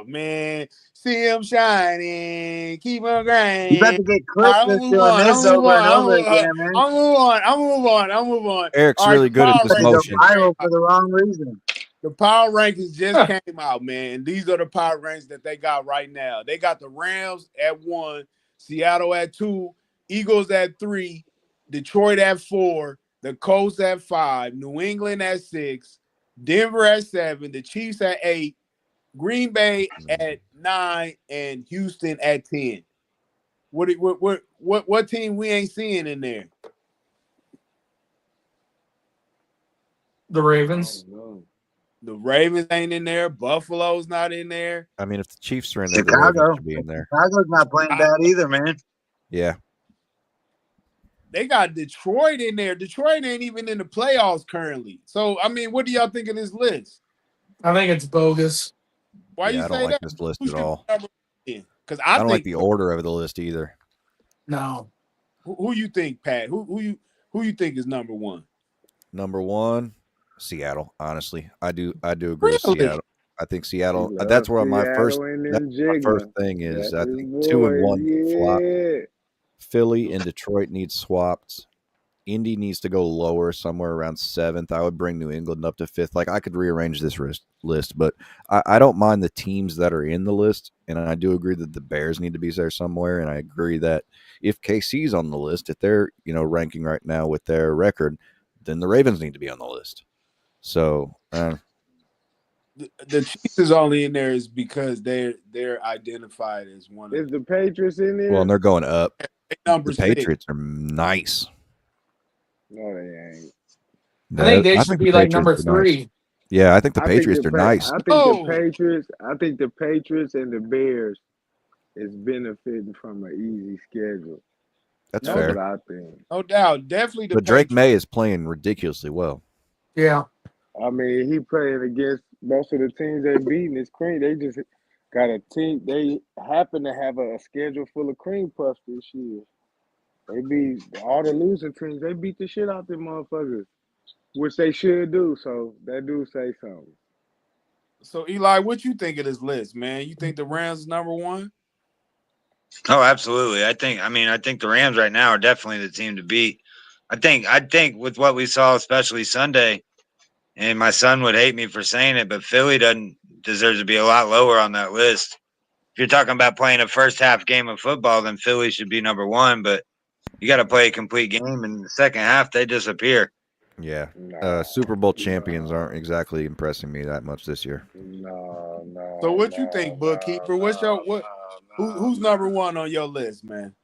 man, see him shining, keep on You about grinding. to get All clipped right, I'm for gonna move doing on. this over and over again, man. I'm move on. I'm move on. I'm move on. Eric's All right, really the good at power this About to go rankings motion. just came viral for out. the wrong reason. The power rankings just Huh. came out, man. These are the power rankings that they got right now. They got the Rams at 1, Seattle at 2, Eagles at 3, Detroit at 4, the Colts at 5, New England at 6, Denver at 7, the Chiefs at 8, Green Bay at 9, and Houston at 10. What team we ain't seeing in there? The I Ravens. don't know. The Ravens ain't in there. Buffalo's not in there. I mean, if the Chiefs are in there, the Ravens Chicago. should be in there. Chicago's not playing bad either, man. Yeah. They got Detroit in there. Detroit ain't even in the playoffs currently. So, I mean, what do y'all think of this list? I think it's bogus. Why you Yeah, I don't say like that? this list Who at should be all. number 10? Because I I don't like think the order of the list either. No. who you think, Pat? Who you think is number 1? Number one, Seattle. Honestly, I do agree with Really? Seattle. I think He Seattle. That's loves where my first. Seattle and That's them my first Jigma. thing is. That's I his think 2 and boys. 1 get flopped. Yeah. Philly and Detroit need swapped. Indy needs to go lower, somewhere around 7th. I would bring New England up to 5th. Like I could rearrange this list, but I don't mind the teams that are in the list, and I do agree that the Bears need to be there somewhere. And I agree that if KC's on the list, if they're ranking right now with their record, then the Ravens need to be on the list. So The Chiefs is only in there is because they're identified as one of Is the Patriots in well, and there? they're going up. number The 6. Patriots are nice. No, they ain't. I think they I should think the be like Patriots number are nice. 3. Yeah, I think the Patriots are nice. Oh, I think the Patriots and the Bears is benefiting from an easy schedule. That's no That's doubt, what fair. I think. no doubt. Definitely the But Drake Patriots. May is playing ridiculously well. Yeah. I mean, he playing against most of the teams they beating is cream. They just got a team. They happen to have a schedule full of cream puffs this year. They beat all the losing teams. They beat the shit out them motherfuckers, which they should do. So that do say something. So Eli, what you think of this list, man? You think the Rams is number 1? Oh, absolutely. I think the Rams right now are definitely the team to beat. I think with what we saw, especially Sunday, and my son would hate me for saying it, but Philly doesn't deserve to be a lot lower on that list. If you're talking about playing a first half game of football, then Philly should be number 1, but you got to play a complete game. In the second half, they disappear. Yeah. Nah, Super Bowl champions aren't exactly impressing me that much this year. no, So no, what you no, think, no, bookkeeper? What's your no, what? no, Who's number no. one on your list, man?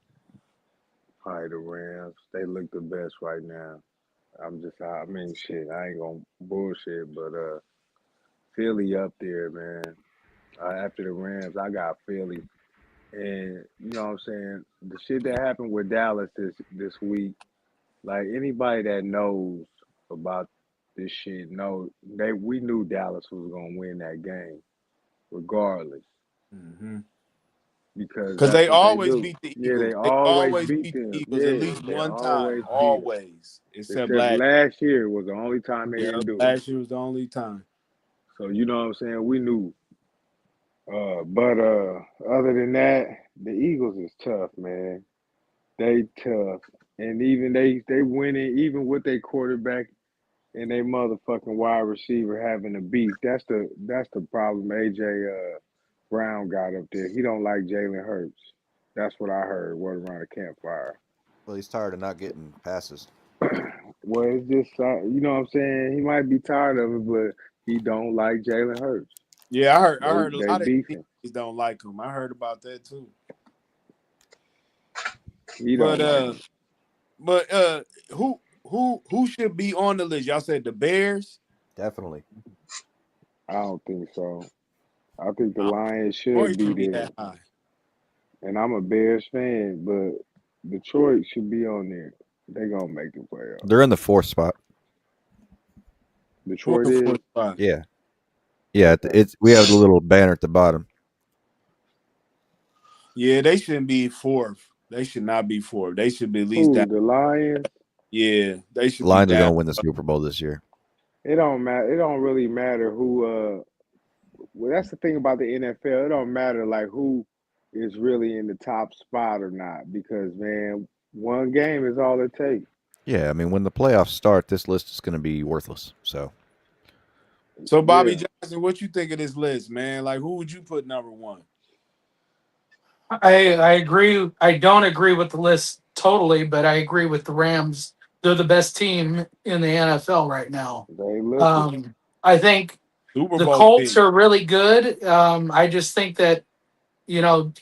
Probably the Rams. They look the best right now. I mean, shit. I ain't gonna bullshit, but Philly up there, man. After the Rams, I got Philly, and you know what I'm saying. The shit that happened with Dallas this week, like anybody that knows about this shit, know we knew Dallas was gonna win that game regardless Mm-hmm. because Because that's they what they always do. beat the Yeah, they Eagles. They always always beat beat the them. Eagles at Yeah, least they one time. always beat them. Always, except Except last. last year was the only time they Yeah, didn't do it. last year was the only time. So you know what I'm saying? We knew. But other than that, the Eagles is tough, man. They tough. And even they winning even with their quarterback and they motherfucking wide receiver having a beef. That's the problem AJ Brown got up there. He don't like Jalen Hurts. That's what I heard. Word around the campfire. Well, he's tired of not getting passes. Well, it's just you know what I'm saying. He might be tired of it, but he don't like Jalen Hurts. Yeah, I They heard a they lot of beefing. teams don't like him. I heard about that too. He But don't like him. but who should be on the list? Y'all said the Bears. Definitely. I don't think so. I think the I Lions don't should think it be should be there, that high. and I'm a Bears fan, but Detroit should be on there. They gonna make the playoffs. They're in the fourth spot. Fourth Detroit and is fourth spot. Yeah. Yeah. okay. It's we have the little banner at the bottom. Yeah, they shouldn't be fourth. They should not be fourth. They should be at least Who down. the Lions? Yeah, they should be Lions are down. going to win the Super Bowl this year. It don't matter. It don't really matter who. Well, that's the thing about the NFL. It don't matter like who is really in the top spot or not because man, one game is all it takes. Yeah. I mean, when the playoffs start, this list is going to be worthless. So So Bobby Yeah, Johnson, what you think of this list, man? Like, who would you put number one? I agree. I don't agree with the list totally, but I agree with the Rams. They're the best team in the NFL right now. they look it. I think Super the Bowl Colts team. are really good. I just think that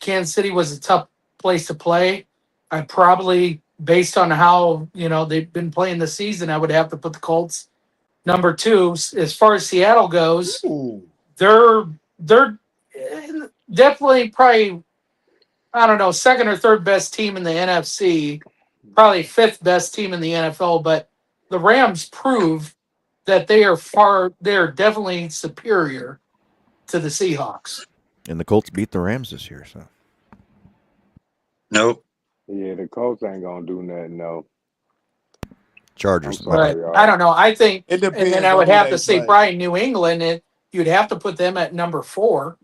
Kansas City was a tough place to play. I probably, based on how they've been playing this season, I would have to put the Colts number two. As far as Seattle goes, Ooh. they're definitely probably, I don't know, second or third best team in the NFC, probably fifth best team in the NFL. But the Rams prove that they're definitely superior to the Seahawks. and the Colts beat the Rams this year. So Nope. Yeah, the Colts ain't gonna do nothing. No, I'm Chargers. My bad. But sorry, I y'all. don't know. I think, It and then depends I on would who have they to say play. probably New England. You'd have to put them at number four.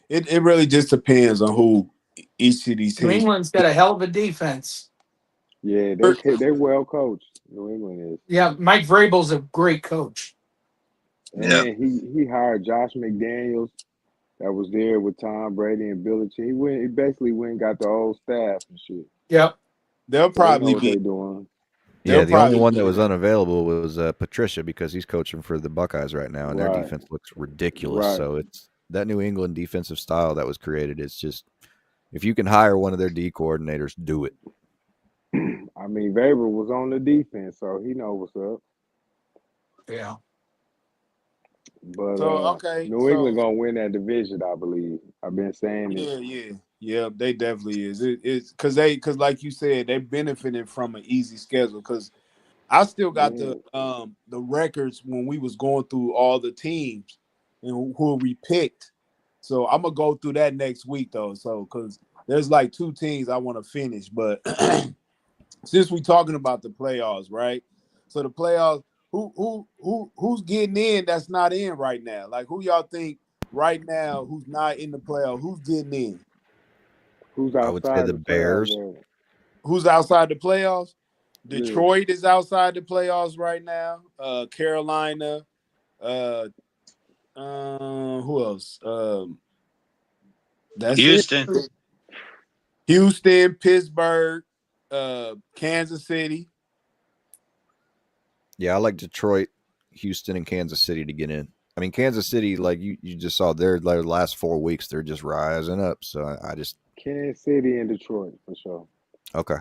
It really just depends on who each of these New teams. England's got a hell of a defense. Yeah, they well coached. New England is, Yeah, Mike Vrabel's a great coach. Yep. and he hired Josh McDaniels that was there with Tom Brady and Billy. He basically went and got the whole staff and shit. Yep. They'll So they know probably what be. they doing. Yeah, They'll the only probably one that be. was unavailable was Patricia because he's coaching for the Buckeyes right now, and their Right, defense looks ridiculous. right. So it's that New England defensive style that was created. It's just if you can hire one of their D coordinators, do it. I mean, Weber was on the defense, so he know what's up. Yeah. But So okay, New so England gonna win that division, I believe. I've been saying it. yeah, they definitely is. It's because like you said, they benefited from an easy schedule. Because I still got Yeah, the records when we was going through all the teams and who we picked. So I'm gonna go through that next week though. So because there's like two teams I want to finish, but since we talking about the playoffs, right? So the playoffs, who's getting in that's not in right now? Like who y'all think right now who's not in the playoff? Who's getting in? who's I would say outside the the playoffs? Bears. Who's outside the playoffs? Yeah, Detroit is outside the playoffs right now. Carolina, uh who else? That's it. Houston. Houston, Pittsburgh, Kansas City. Yeah, I like Detroit, Houston, and Kansas City to get in. I mean, Kansas City, like you just saw their last 4 weeks, they're just rising up. So I just Kansas City and Detroit for sure. okay.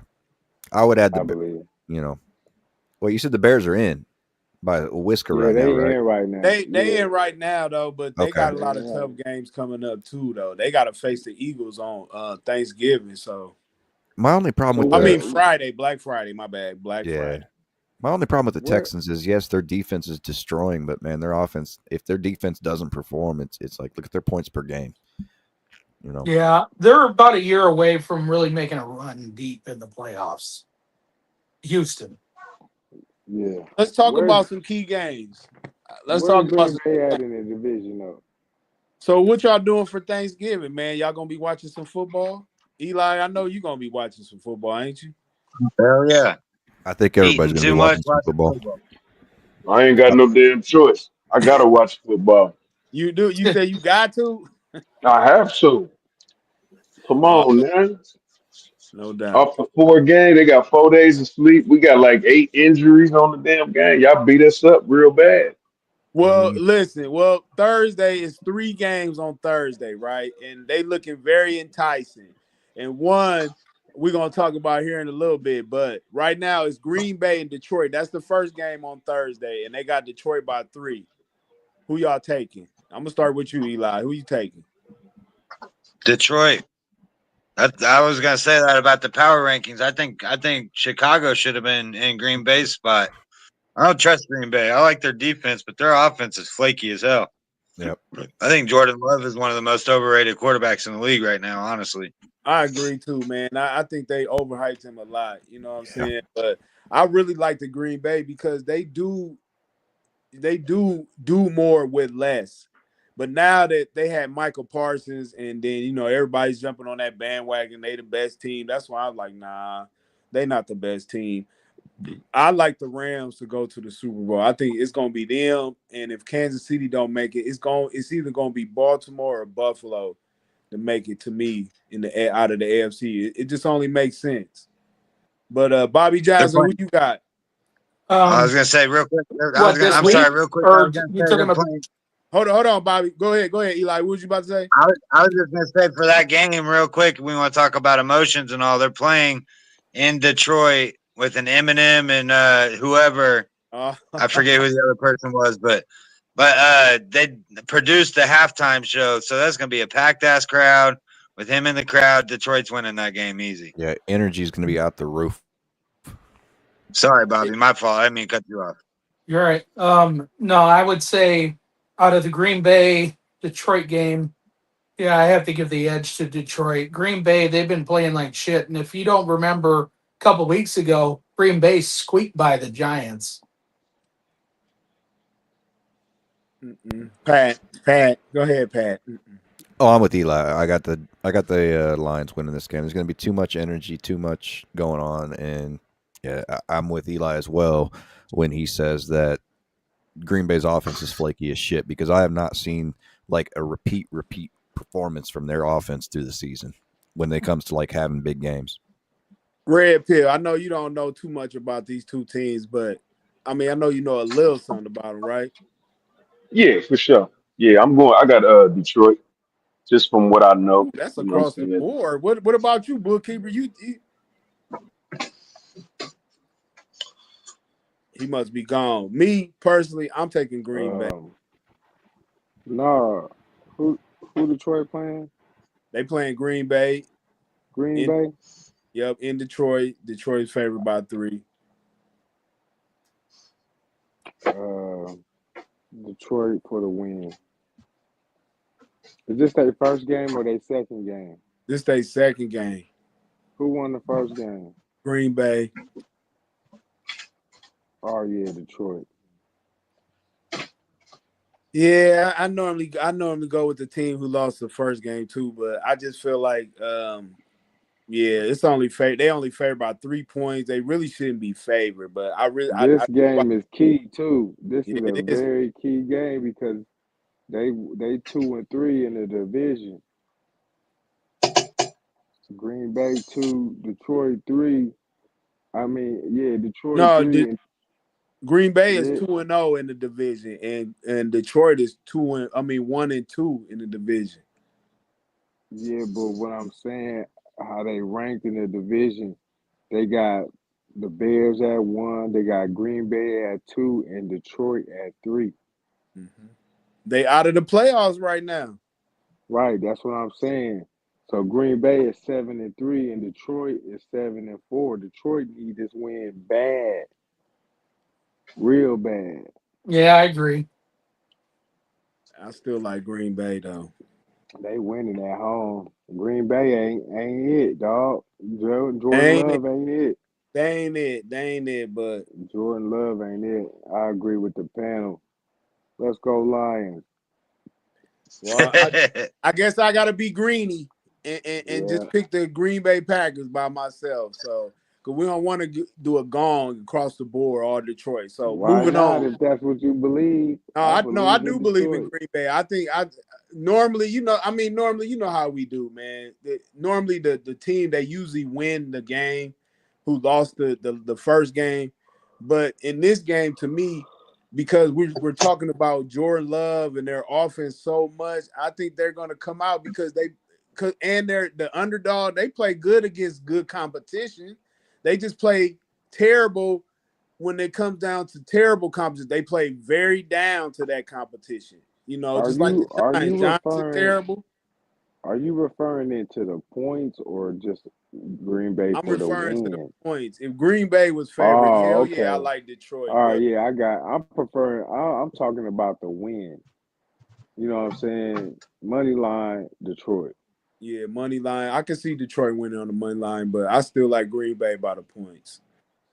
I would add I believe. you know. Well, you said the Bears are in by a whisker Yeah, right now, they right? in right now. They Yeah, in right now though, but they Okay. got a they lot of in right tough now. games coming up too though. They got to face the Eagles on Thanksgiving. So My only problem So with I the mean where Friday, Black Friday. My bad, Black yeah, Friday. my only problem with the where Texans is yes, their defense is destroying, but man, their offense, if their defense doesn't perform, it's like look at their points per game. You know. Yeah, they're about a year away from really making a run deep in the playoffs. Houston. yeah. Let's talk Where's about some key games. Let's where's talk about Green some. Bay at in the division though? So what y'all doing for Thanksgiving, man? Y'all gonna be watching some football? Eli, I know you gonna be watching some football, ain't you? Hell yeah. I think everybody's Eating going to be too much watching some watching football. football. I ain't got no damn choice. I gotta watch football. You do? You say you got to? I have to. Come Uh, on, man. no doubt. Off the 4 game, they got 4 days of sleep. We got like 8 injuries on the damn game. Y'all beat us up real bad. Well, Mhm. listen. Well, Thursday is 3 games on Thursday, right? And they looking very enticing. And one we're gonna talk about here in a little bit, but right now it's Green Bay and Detroit. That's the first game on Thursday, and they got Detroit by 3. Who y'all taking? I'm gonna start with you, Eli. Who you taking? Detroit. I was gonna say that about the power rankings. I think Chicago should have been in Green Bay's spot. I don't trust Green Bay. I like their defense, but their offense is flaky as hell. Yep. I think Jordan Love is one of the most overrated quarterbacks in the league right now, honestly. I agree too, man. I think they overhyped him a lot. You know what I'm Yeah. saying? But I really like the Green Bay because they do more with less. But now that they had Michael Parsons and then everybody's jumping on that bandwagon, they the best team. That's why I'm like, nah, they not the best team. I like the Rams to go to the Super Bowl. I think it's gonna be them, and if Kansas City don't make it, it's either gonna be Baltimore or Buffalo to make it to me in the out of the AFC. It just only makes sense. But Bobby They're Johnson, who playing. you got? I was Um, gonna say real quick. what this I'm sorry, week? real quick. I Or was gonna you say talking they're about? playing. Hold on, Bobby. Go ahead, Eli. What was you about to say? I was just gonna say for that game, real quick. We want to talk about emotions and all. They're playing in Detroit with an Eminem and whoever. Uh, I forget who the other person was, but they produced the halftime show, so that's gonna be a packed ass crowd with him in the crowd. Detroit's winning that game easy. Yeah, energy is going to be out the roof. Sorry, Bobby, my fault. I didn't mean to cut you off. You're right. No, I would say out of the Green Bay Detroit game, yeah, I have to give the edge to Detroit. Green Bay, they've been playing like shit. And if you don't remember, a couple weeks ago, Green Bay squeaked by the Giants. Pat, go ahead, Pat. Oh, I'm with Eli. I got the Lions winning this game. There's going to be too much energy, too much going on, and yeah, I'm with Eli as well when he says that Green Bay's offense is flaky as shit because I have not seen like a repeat performance from their offense through the season when it comes to like having big games. Red Pill. I know you don't know too much about these two teams, but I mean, I know you know a little something about them, right? Yeah, for sure. Yeah, I'm going. I got Detroit just from what I know. Ooh, that's You know what I'm across the saying? board. What about you, bookkeeper? He must be gone. Me personally, I'm taking Green Bay. Um, nah. Who Detroit playing? They playing Green Bay Green in Bay. in Detroit. Detroit's favored by 3. Uh, Detroit for the win. Is this their first game or their second game? This their second game. Who won the first game? Green Bay. Oh yeah, Detroit. Yeah, I normally go with the team who lost the first game too, but I just feel like yeah, it's only fair. They only favored by 3 points. They really shouldn't be favored, but I really This I game is key too. This yeah, is a it is. very key game because they 2-3 in the division. Green Bay 2, Detroit 3. I mean, yeah, Detroit No, 3 and Green Bay is Yeah, 2-0 in the division, and Detroit is 1-2 in the division. yeah, but what I'm saying, how they ranked in the division, they got the Bears at 1, they got Green Bay at 2, and Detroit at 3. Mm-hmm. They out of the playoffs right now. Right, that's what I'm saying. So Green Bay is 7-3, and Detroit is 7-4. Detroit need this win bad, real bad. Yeah, I agree. I still like Green Bay though. They winning at home. Green Bay ain't it, dog. Jordan They ain't it. Love ain't it. They ain't it. They ain't it. But Jordan Love ain't it. I agree with the panel. Let's go Lions. well, I guess I gotta be greeny and Yeah. just pick the Green Bay Packers by myself. So, because we don't want to do a gong across the board all Detroit. So Why moving not? on. If that's what you believe, No, I I believe in do believe in Detroit. Green Bay. I think I normally, normally, you know how we do, man. Normally, the team they usually win the game, who lost the first game, but in this game, to me, because we're talking about Jordan Love and their offense so much, I think they're going to come out because they're the underdog. They play good against good competition. They just play terrible when it comes down to terrible competition. They play very down to that competition. Are Just like the you are you Giants are referring terrible. are you referring it to the points or just Green Bay I'm for the referring to the win? points. If Green Bay was favored, Oh, hell yeah, I okay. like Detroit. All right, But yeah, I'm preferring. I'm talking about the win. You know what I'm saying? Money line, Detroit. yeah, money line. I can see Detroit winning on the money line, but I still like Green Bay by the points.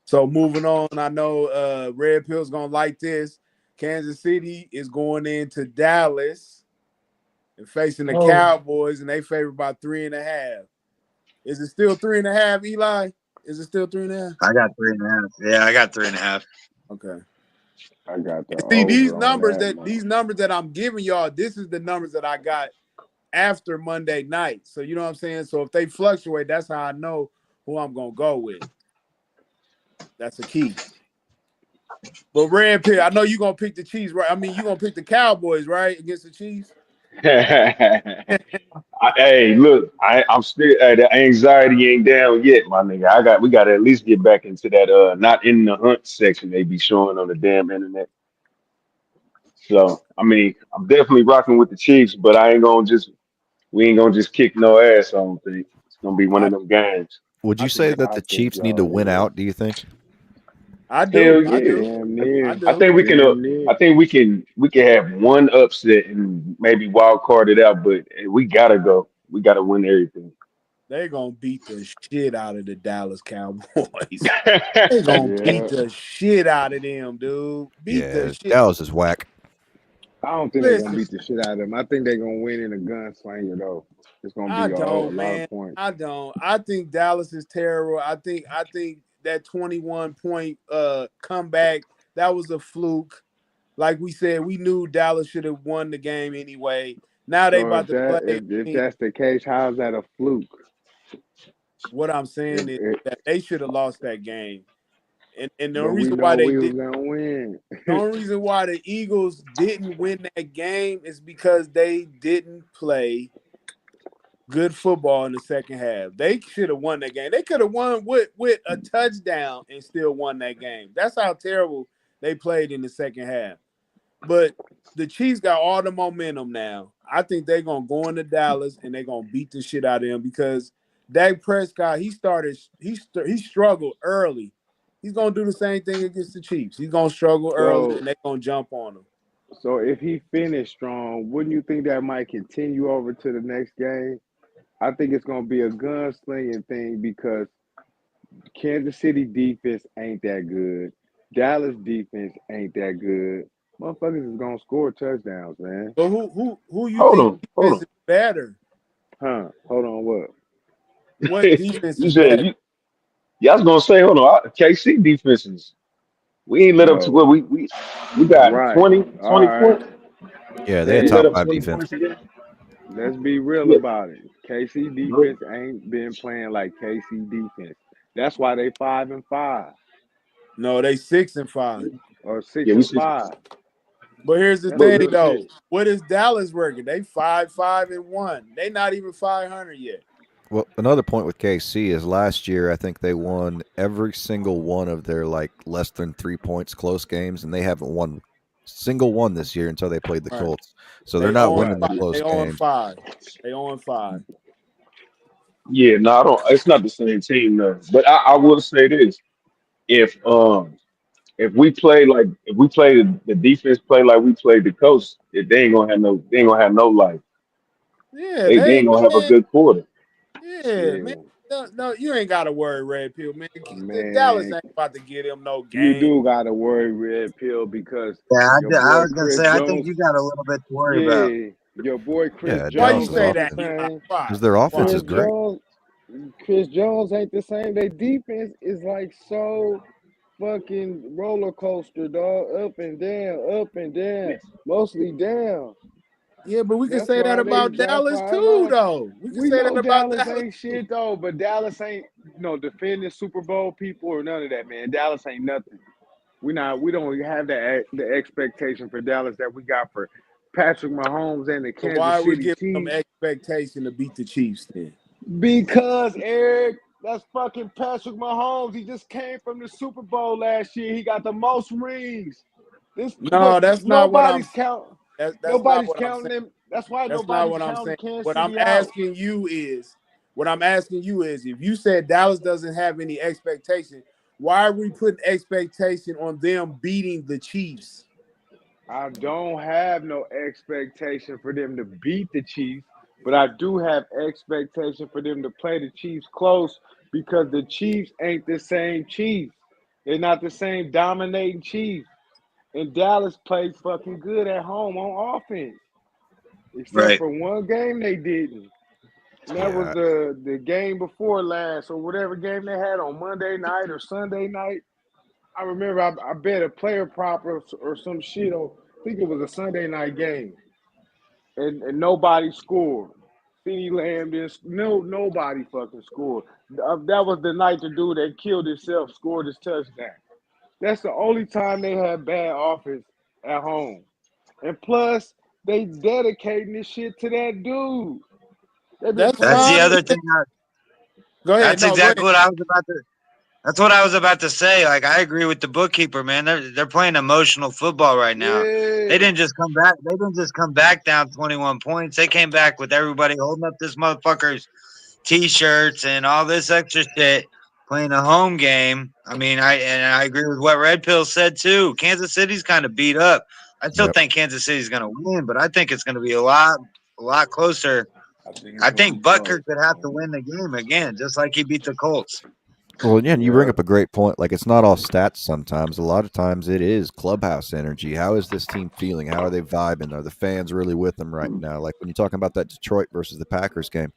So moving on, I know Red Pill's gonna like this. Kansas City is going into Dallas and facing the Oh, Cowboys, and they favor by 3.5. Is it still 3.5, Eli? Is it still 3.5? I got 3.5. Yeah, I got 3.5. Okay. I got the And see over on that, man. these numbers that I'm giving y'all, this is the numbers that I got after Monday night. So you know what I'm saying? So if they fluctuate, that's how I know who I'm gonna go with. That's a key. But Red Pill, I know you're gonna pick the Chiefs, right? I mean, you're gonna pick the Cowboys, right? Against the Chiefs. Hey, look, I'm still the anxiety ain't down yet, my nigga. We got to at least get back into that not in the hunt section they be showing on the damn internet. So I mean, I'm definitely rocking with the Chiefs, but we ain't gonna just kick no ass. I don't think it's gonna be one I of them games. Would I you think say they, that I the think Chiefs need to y'all win will. out? Do you think? I Hell do. I yeah. do. Damn I near. I do. think we can. Damn near. I think we can have one upset and maybe wild card it out, but we gotta go. We gotta win everything. They're gonna beat the shit out of the Dallas Cowboys. They're gonna beat Yeah. the shit out of them, dude. Beat the Yeah, shit. Dallas is whack. I don't think they're gonna Listen, beat the shit out of them. I think they're gonna win in a gunslinger though. It's gonna I be a don't, lot of man. points. I don't. I think Dallas is terrible. I think that 21 point comeback, that was a fluke. Like we said, we knew Dallas should have won the game anyway. Now they So about if to that play. if, I if mean, that's the case, how's that a fluke? what I'm saying is If that they should have lost that game. And the but only we reason why know they we did was gonna win. the only reason why the Eagles didn't win that game is because they didn't play good football in the second half. They should have won that game. They could have won with a touchdown and still won that game. That's how terrible they played in the second half. But the Chiefs got all the momentum now. I think they're gonna go into Dallas and they're gonna beat the shit out of them because Dak Prescott he struggled early. He's gonna do the same thing against the Chiefs. He's gonna struggle early So and they're gonna jump on him. so if he finished strong, wouldn't you think that might continue over to the next game? I think it's gonna be a gunslinging thing because Kansas City defense ain't that good. Dallas defense ain't that good. Motherfuckers is gonna score touchdowns, man. But who you Hold think on, defense hold is better? Huh? Hold on, what? What on. defense You is said better? you. Yeah, I was gonna say, hold on. KC defenses. We ain't let up to No. what we got Right. 20, All 20 right. points. Yeah, they had We Hey, let top up five 20 defense. points again. let's be real Yeah. about it. KC Nope. defense ain't been playing like KC defense. That's why they 5-5. No, they 6-5. or six Yeah, we and six. five. But here's the That's Look, thing, good though. shit. What is Dallas working? They 5-5-1. They not even 500 yet. Well, another point with KC is last year I think they won every single one of their like less than 3 points close games, and they haven't won single one this year until they played the All right. Colts. So they're They not on winning Right. the five. close They on games. 5. They on 5. yeah, no, I don't. It's not the same team, though. But I will say this: if we play like if we play the defense play like we played the coast, they ain't gonna have no life. Yeah, They they ain't gonna have a man. good quarter. Yeah, man. Yeah, No, you ain't got to worry, Red Pill, man. Dallas man. ain't about to get him no You game. do gotta worry, Red Pill, because Yeah, your I boy was gonna Chris say I think Jones. you got a little bit to worry about. Yeah, your boy Chris Yeah, Why you Dallas's Jones say ain't the that, offense Eli? same. Why? because their offense Why? is Chris great. Jones, Chris Jones ain't the same. Their defense is like so fucking roller coaster, dog. Up and down, mostly down. Yeah, but we can That's say that why they. about That's Dallas why I too, lie. though. We can We say know that about Dallas Dallas ain't too. shit though, but Dallas ain't defending Super Bowl people or none of that, man. Dallas ain't nothing. We don't have the expectation for Dallas that we got for Patrick Mahomes and the So why Kansas are we City giving them Chiefs. expectation to beat the Chiefs then? Because Eric, that's fucking Patrick Mahomes. He just came from the Super Bowl last year. He got the most rings. This, No, but that's not what I'm nobody's saying. count. That's not Nobody's what I'm saying. counting him. That's why That's not nobody's what I'm counting saying. Kansas What I'm City out. asking you is, if you said Dallas doesn't have any expectation, why are we putting expectation on them beating the Chiefs? I don't have no expectation for them to beat the Chiefs, but I do have expectation for them to play the Chiefs close, because the Chiefs ain't the same Chiefs. They're not the same dominating Chiefs. And Dallas played fucking good at home on offense, except Right. for one game they didn't. And that was Yeah, the game before last, or whatever game they had on Monday night or Sunday night. I remember I bet a player prop or some shit on. I think it was a Sunday night game, and nobody scored. CeeDee Lamb didn't. Nobody fucking scored. That was the night the dude that killed himself scored his touchdown. That's the only time they had bad offense at home. And plus, they dedicating this shit to that dude. They've been That's That's the fine. playing. other thing. Go ahead. That's No, go exactly ahead. what I was about to. That's what I was about to say. Like I agree with the bookkeeper, man. They're playing emotional football right now. They Yeah. didn't just come back. They didn't just come back down 21 points. They came back with everybody holding up this motherfucker's t-shirts and all this extra shit, playing a home game. I agree with what Red Pill said too. Kansas City's kind of beat up. I still yep. think Kansas City's going to win, but I think it's going to be a lot closer. I think it's I gonna be think Butker close. could have to win the game again, just like he beat the Colts. Well, again, you bring Yeah. up a great point. Like, it's not all stats sometimes. A lot of times it is clubhouse energy. How is this team feeling? How are they vibing? Are the fans really with them right now? Like, when you're talking about that Detroit versus the Packers game,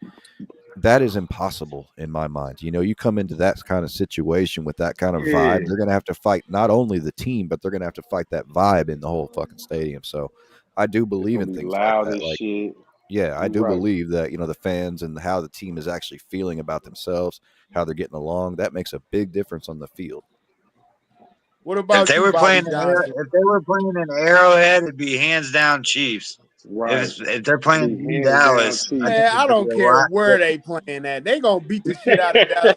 that is impossible in my mind. You know, you come into that kind of situation with that kind of vibe, Yeah. they're going to have to fight not only the team, but they're going to have to fight that vibe in the whole fucking stadium. So I do It's believe gonna in be things like loud that. as Like, shit. yeah, I You do right. believe that, the fans and how the team is actually feeling about themselves, how they're getting along, that makes a big difference on the field. What about you, Bobby Johnson? If they were playing in Arrowhead, it'd be hands down Chiefs. Right. If they're playing Be in hands down Dallas, I Chiefs. think Man, it's I gonna be don't a care lot. where they playing at. They gonna beat the shit out of Dallas.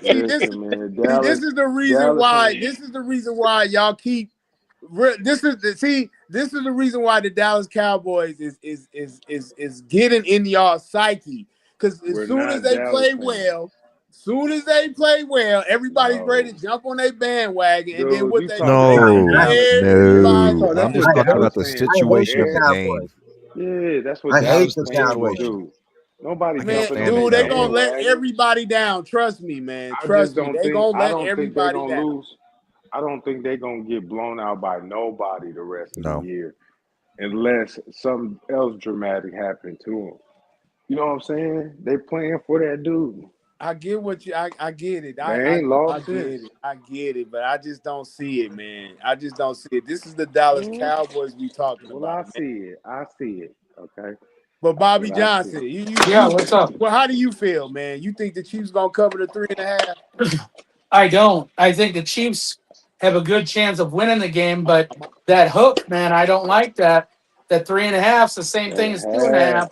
Listen, man. This is the reason Dallas why. ain't. This is the reason why y'all keep. This is the reason why the Dallas Cowboys is getting in y'all psyche. Because as We're soon as not they Dallas play fans. well, everybody's ready to No. jump on their bandwagon. And then Dude, what you they do, talking they I, gonna about beat No, I, Dallas fans. You everybody. no. talk, I'm that's just what I, talking hate, about Dallas the fans I do, hate situation the of the Eric. game. Cowboys. Yeah, that's what I hate Dallas That's the the fans Cowboys. situation. do. Nobody I can't Man, jumping stand on the their dude, they gonna Cowboys. let bandwagon. everybody down. Trust me, man. I just Trust me. don't They think gonna I let don't think they're everybody gonna down. lose. I don't think they're gonna get blown out by nobody the rest of the No. year unless something else dramatic happened to them. You know what I'm saying? They playing for that dude. I get what you. I get it. They I ain't I lost get since. it. I get it. But I just don't see it, man. I just don't see it. This is the Dallas Mhm. Cowboys we talking Well, I about, man. see it. I see it. Okay, But that's Bobby what I see. Johnson, Yeah, what's up? well, how do you feel, man? You think the Chiefs gonna cover the 3.5? I don't. I think the Chiefs. have a good chance of winning the game. But that hook, man, I don't like that. That 3.5 is the same thing as 2.5.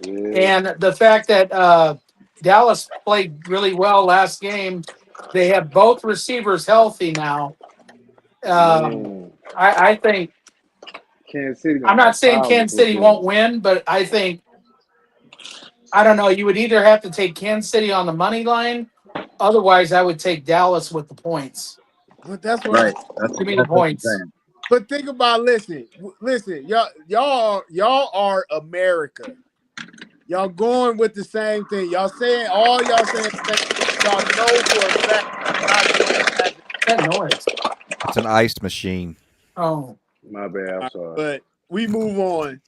Yeah. And the fact that Dallas played really well last game, they have both receivers healthy now. Man. I think Kansas City I'm gonna not have saying problems Kansas with City won't them. win, but I think I don't know. You would either have to take Kansas City on the money line, otherwise I would take Dallas with the points. But that's what Right. I'm. Give me the That's what I'm points. saying. But think about listen, y'all are America. Y'all going with the same thing. Y'all saying the same thing. Y'all know for a fact not going to happen. That noise. It's an iced machine. Oh, My bad. I'm sorry. But we move on.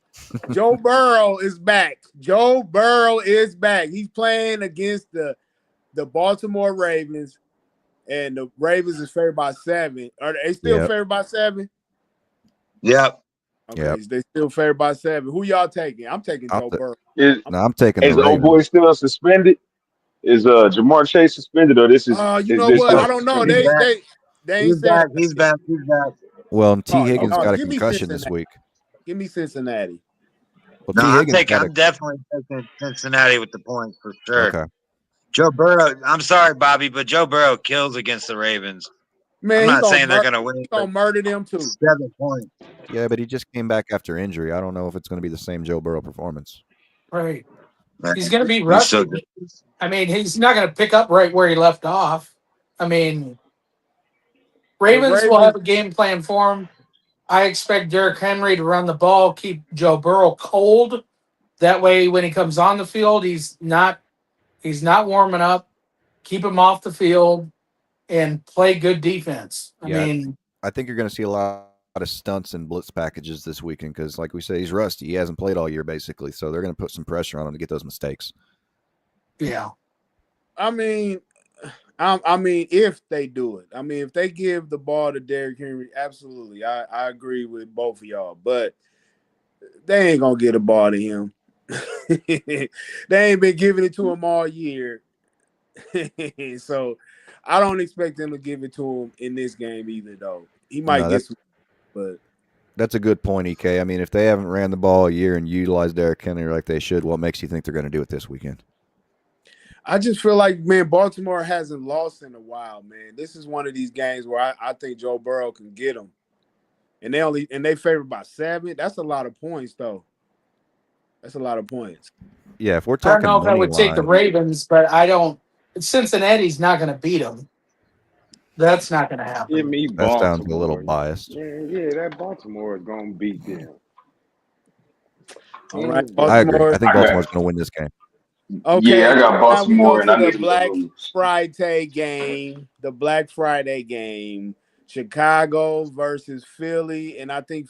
Joe Burrow is back. Joe Burrow is back. He's playing against the Baltimore Ravens, and the Ravens is favored by 7. Are they still Yep. favored by 7? Yep. Okay, Yep. they still favored by 7. Who y'all taking? I'm taking I'll Joe t- Burrow. Is No, I'm taking the is the old Ravens. boy still suspended? Is Jamar Chase suspended, or You is know this what? I just don't know. He's suspended? back. They ain't He's saying back. it. He's back. He's back. Well, and T. Oh, Higgins got a give me concussion this Cincinnati. week. Give me Cincinnati. Well, No, T. Higgins got a I'm definitely taking Cincinnati with the points for sure. okay. Joe Burrow. I'm sorry, Bobby, but Joe Burrow kills against the Ravens. Man, I'm not saying they're gonna win, but murder them too. 7 points. Yeah, but he just came back after injury. I don't know if it's going to be the same Joe Burrow performance. right. Man, He's going to be he's so rusty. good. I mean, he's not going to pick up right where he left off. I mean, Ravens will have a game plan for him. I expect Derrick Henry to run the ball, keep Joe Burrow cold. That way, when he comes on the field, he's not warming up. Keep him off the field and play good defense. I Yeah. mean, I think you're going to see a lot of stunts and blitz packages this weekend because, like we say, he's rusty. He hasn't played all year, basically. So they're going to put some pressure on him to get those mistakes. yeah. I mean, if they do it. I mean, if they give the ball to Derrick Henry, absolutely. I agree with both of y'all. But they ain't gonna get a ball to him. They ain't been giving it to him all year. So I don't expect them to give it to him in this game either, though. He might get some, but that's a good point, EK. I mean, if they haven't ran the ball a year and utilized Derrick Henry like they should, what makes you think they're going to do it this weekend? I just feel like, man, Baltimore hasn't lost in a while, man. This is one of these games where I think Joe Burrow can get them. And they favored by 7. That's a lot of points, though. That's a lot of points. Yeah, if we're I don't talking know if I money would take the line, Ravens, but I don't. Cincinnati's not going to beat them. That's not going to happen. Give me that sounds a Baltimore. little biased. Yeah, that Baltimore is gonna beat them. All right, I agree. Baltimore. I think Baltimore's going to win this game. Okay, Yeah, I got now we go Baltimore, and to I the need them to Black lose. Friday game. The Black Friday game. Chicago versus Philly. And I think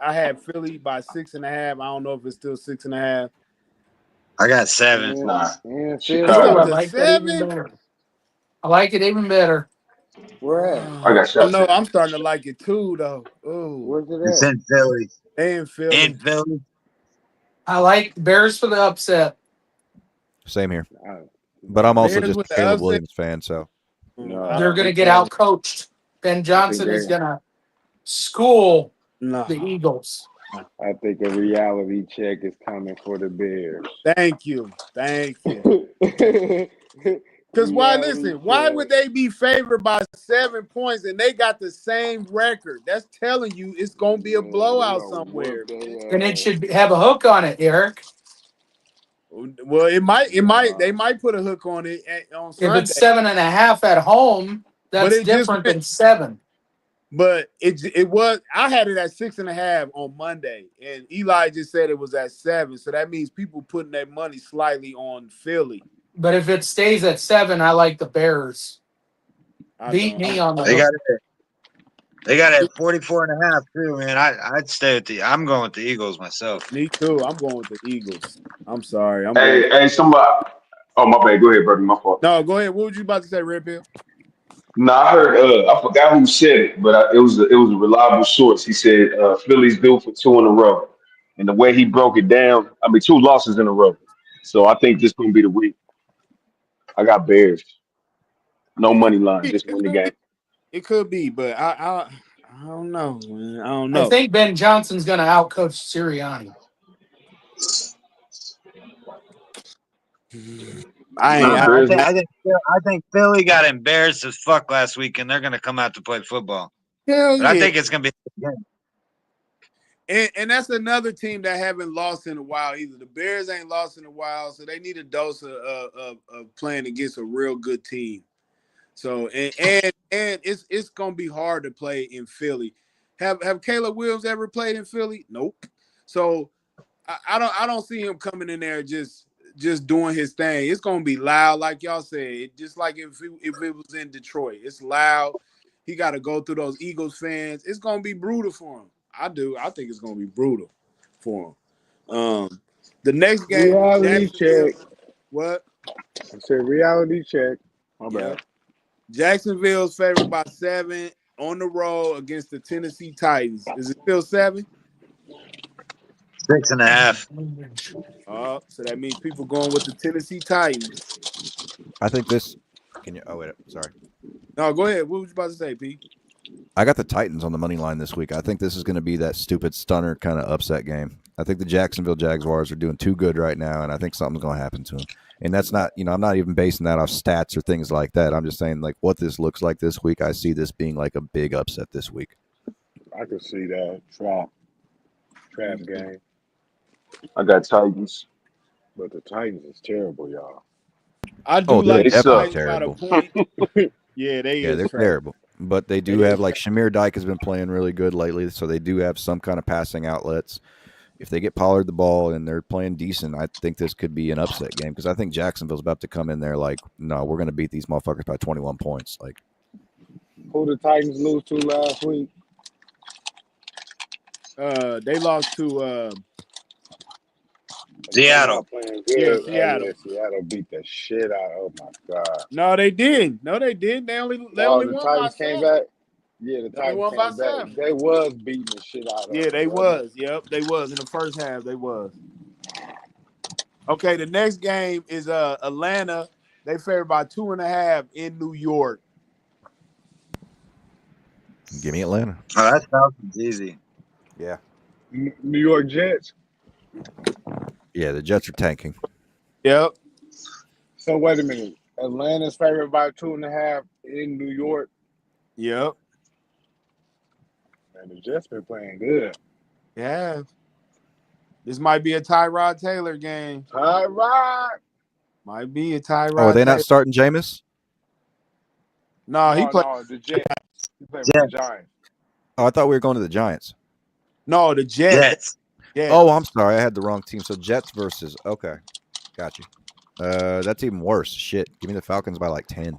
I had Philly by 6.5. I don't know if it's still 6.5. I got 7. Nah, Yeah, Ooh, Chicago. I The like that even 7? better. I like it even better. Where at? I got I shot know. 10. I'm starting to like it too, though. Ooh, Where's it It's at? in Philly. they in Philly. In Philly. I like Bears for the upset. Same here. I- But I'm also Bears just a with the Caleb upset. Williams fan, so No, They're going to think get they- out coached. Ben Johnson is going to school No. the Eagles. I think a reality check is coming for the Bears. Thank you. Because why would they be favored by 7 points and they got the same record? That's telling you it's gonna be a blowout somewhere. And it should have a hook on it, Eric. Well, they might put a hook on it on If Sunday. it's 7.5 at home, that's it just different than 7. But I had it at 6.5 on Monday, and Eli just said it was at 7. So that means people putting their money slightly on Philly. But if it stays at 7, I like the Bears. Beat me on the They hook. got it. They got it at 44.5 too, man. I'd stay with I'm going with the Eagles myself. Me too. I'm going with the Eagles. I'm sorry. Hey, somebody. Oh, my bad. Go ahead, brother. My fault. No, go ahead. What were you about to say, Red Pill? No, I heard. I forgot who said it, but it was a reliable source. He said Philly's due for 2 in a row, and the way he broke it down, I mean 2 losses in a row. So I think this gonna be the week. I got Bears. No money line. Just It's win the gonna be game. It could be, but I don't know, man. I don't I know. think Ben Johnson's going to outcoach Sirianni. I Nah, ain't. I Bears. think I think Philly got embarrassed as fuck last week, and they're gonna come out to play football. Hell But I yeah. think it's gonna be a good game. And that's another team that haven't lost in a while either. The Bears ain't lost in a while, so they need a dose of playing against a real good team. So and it's gonna be hard to play in Philly. Have Caleb Williams ever played in Philly? Nope. So I don't see him coming in there just doing his thing. It's gonna be loud, like y'all said. Just like if it was in Detroit, it's loud. He got to go through those Eagles fans. It's gonna be brutal for him. I do. I think it's gonna be brutal for him. The next game is Reality Jacksonville. check. What? I said reality check. My Yep. bad. Jacksonville's favored by 7 on the road against the Tennessee Titans. Is it still 7? 6.5. So that means people going with the Tennessee Titans. I think this. Can you? Oh wait, sorry. No, go ahead. What was you about to say, Pete? I got the Titans on the money line this week. I think this is going to be that stupid stunner kind of upset game. I think the Jacksonville Jaguars are doing too good right now, and I think something's going to happen to them. And that's not, I'm not even basing that off stats or things like that. I'm just saying, like, what this looks like this week. I see this being like a big upset this week. I could see that trap game, I got Titans. but the Titans is terrible, y'all. I do Oh, they're like They the definitely suck. Titans by the terrible. point. Yeah, they Yeah, is they're trash. terrible. But they do have, like, Shamir Dyke has been playing really good lately, so they do have some kind of passing outlets. If they get Pollard the ball and they're playing decent, I think this could be an upset game because I think Jacksonville's about to come in there like, no, we're going to beat these motherfuckers by 21 points. Like, Who the Titans lose to last week? They lost to They talking Seattle. about playing yeah, good. Oh Seattle. yeah, Seattle beat the shit out. Oh my god. No, they didn't. No, they didn't. They No, only the won by Titans came 7. back. Yeah, the They only Titans won by came back. 7. They was beating the shit out of Yeah, them, they wasn't it? was. Yep, they was in the first half. They was. Okay, the next game is Atlanta. They favored by 2.5 in New York. give me Atlanta. Oh, that sounds easy. Yeah. New York Jets. Yeah, the Jets are tanking. Yep. So wait a minute. Atlanta's favored by 2.5 in New York. Yep. And the Jets been playing good. Yeah. This might be a Tyrod Taylor game. Tyrod. Might be a Tyrod Oh, are they Taylor. not starting Jameis? No, he played. No, the Jets. He played for the Jets. Giants. Oh, I thought we were going to the Giants. No, the Jets. Jets. Yeah. Oh, I'm sorry. I had the wrong team. So Jets versus. Okay. Got you. That's even worse. Shit. Give me the Falcons by like 10. And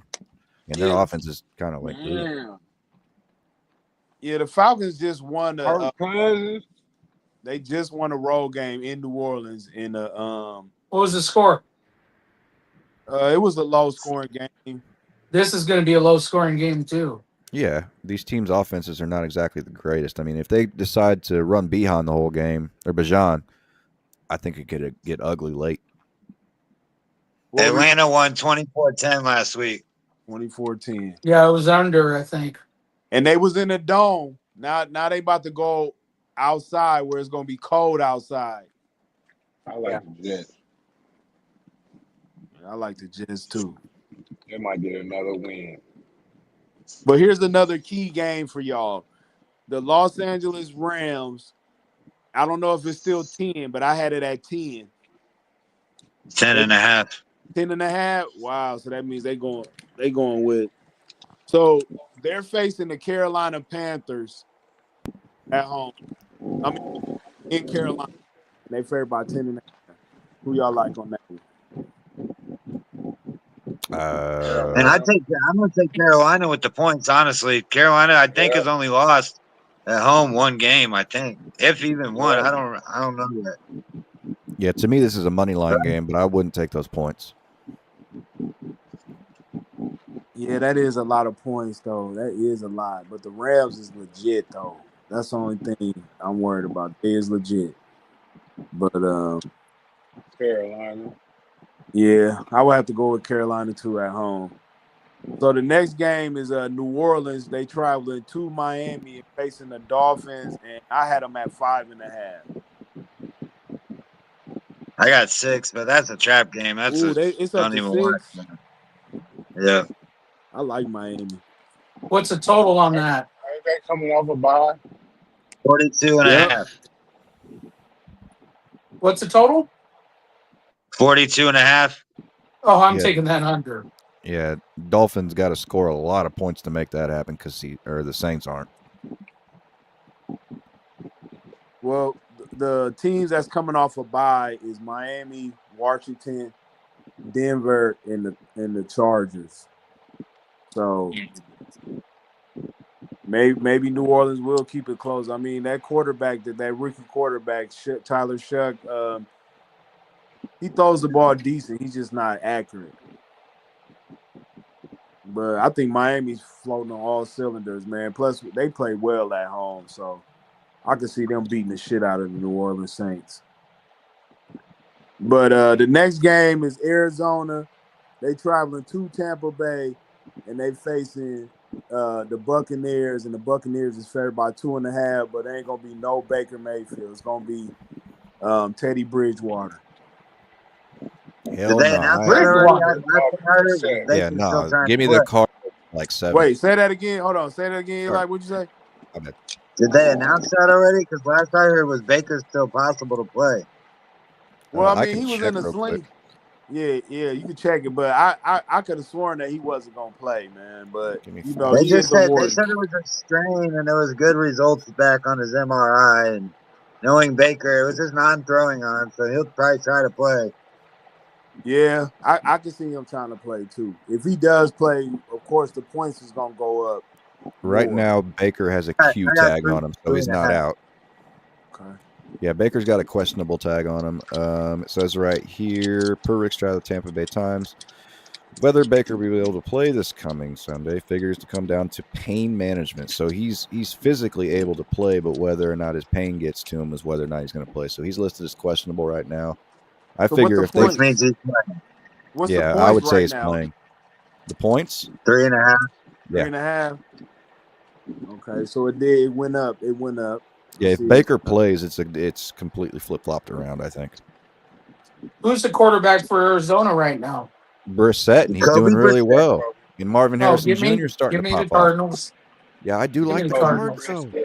their Yeah. offense is kind of like. ugh. Damn. Yeah, the Falcons just won Kirk Cousins. they just won a road game in New Orleans in the What was the score? it was a low scoring game. This is going to be a low scoring game, too. Yeah, these teams' offenses are not exactly the greatest. I mean, if they decide to run Bijan the whole game, or Bijan, I think it could get ugly late. Atlanta won 24-10 last week. 24-10. Yeah, it was under, I think. And they was in the dome. Now they about to go outside where it's gonna be cold outside. I like the Jets. I like the Jets too. They might get another win. But here's another key game for y'all. The Los Angeles Rams. I don't know if it's still 10, but I had it at 10. 10.5. 10.5. Wow. So that means they going with. So they're facing the Carolina Panthers at home. I mean, in Carolina. They favored by 10.5. Who y'all like on that one? And I'm gonna take Carolina with the points, honestly. Carolina, I think, has only lost at home one game, I think. If even one. I don't know yet. Yeah, to me, this is a money line game, but I wouldn't take those points. Yeah, that is a lot of points, though. That is a lot. But the Rams is legit, though. That's the only thing I'm worried about. They is legit. But Carolina. yeah, I would have to go with Carolina too at home. So the next game is New Orleans. They traveling to Miami and facing the Dolphins, and I had them at 5.5. I got 6, but that's a trap game. That's Ooh, a it's up don't to even watch 6. that. Yeah. I like Miami. What's the total on that? Ain't they coming off a bye? 42 and a Yep. half. What's the total? 42 and a half. Oh, I'm Yeah. taking that under. Yeah, Dolphins got to score a lot of points to make that happen because the Saints aren't. Well, the teams that's coming off a bye is Miami, Washington, Denver, and the Chargers. So maybe New Orleans will keep it close. I mean, that rookie quarterback, Tyler Shuck, he throws the ball decent. He's just not accurate. But I think Miami's floating on all cylinders, man. Plus, they play well at home, so I can see them beating the shit out of the New Orleans Saints. But the next game is Arizona. They traveling to Tampa Bay, and they facing the Buccaneers, and the Buccaneers is favored by 2.5. But there ain't gonna be no Baker Mayfield. It's gonna be Teddy Bridgewater. Hell Did they no. announce that already? Bridgewater. Last thing I heard was Yeah, Baker still no. trying Give to me play. the card like 7. Wait, say that again. Hold on, say that again. Sorry. Like, what'd you say? I bet. Did they announce that already? Because last I heard was Baker's still possible to play. Well, I I mean, can he was check in a real quick. sling. Yeah, you can check it, but I could have sworn that he wasn't gonna play, man. But Give me you 5 know, They he just is the said Warriors. it was a strain and there was good results back on his MRI. And knowing Baker, it was his non-throwing arm, so he'll probably try to play. Yeah, I can see him trying to play too. If he does play, of course, the points is gonna go up Right more. now, Baker has a I Q got tag on him, so he's 3.5. not out. Okay. Yeah, Baker's got a questionable tag on him. It says right here, per Rick Stroud of Tampa Bay Times, whether Baker will be able to play this coming Sunday figures to come down to pain management. So he's physically able to play, but whether or not his pain gets to him is whether or not he's going to play. So he's listed as questionable right now. I So what's figure the if they, Which points? means he's playing. What's the yeah, I points would say right he's now? playing. The points, 3.5. Yeah. 3.5. Okay, so it went up. It went up. I yeah. If see it. Baker plays, it's completely flip flopped around. I think Who's the quarterback for Arizona right now? Brissett, and he's Kobe doing really Brissett. well. And Marvin Oh, Harrison Jr. is starting give to me the pop off. Cardinals. Yeah, I do Give me like the the Cardinals. Cards though.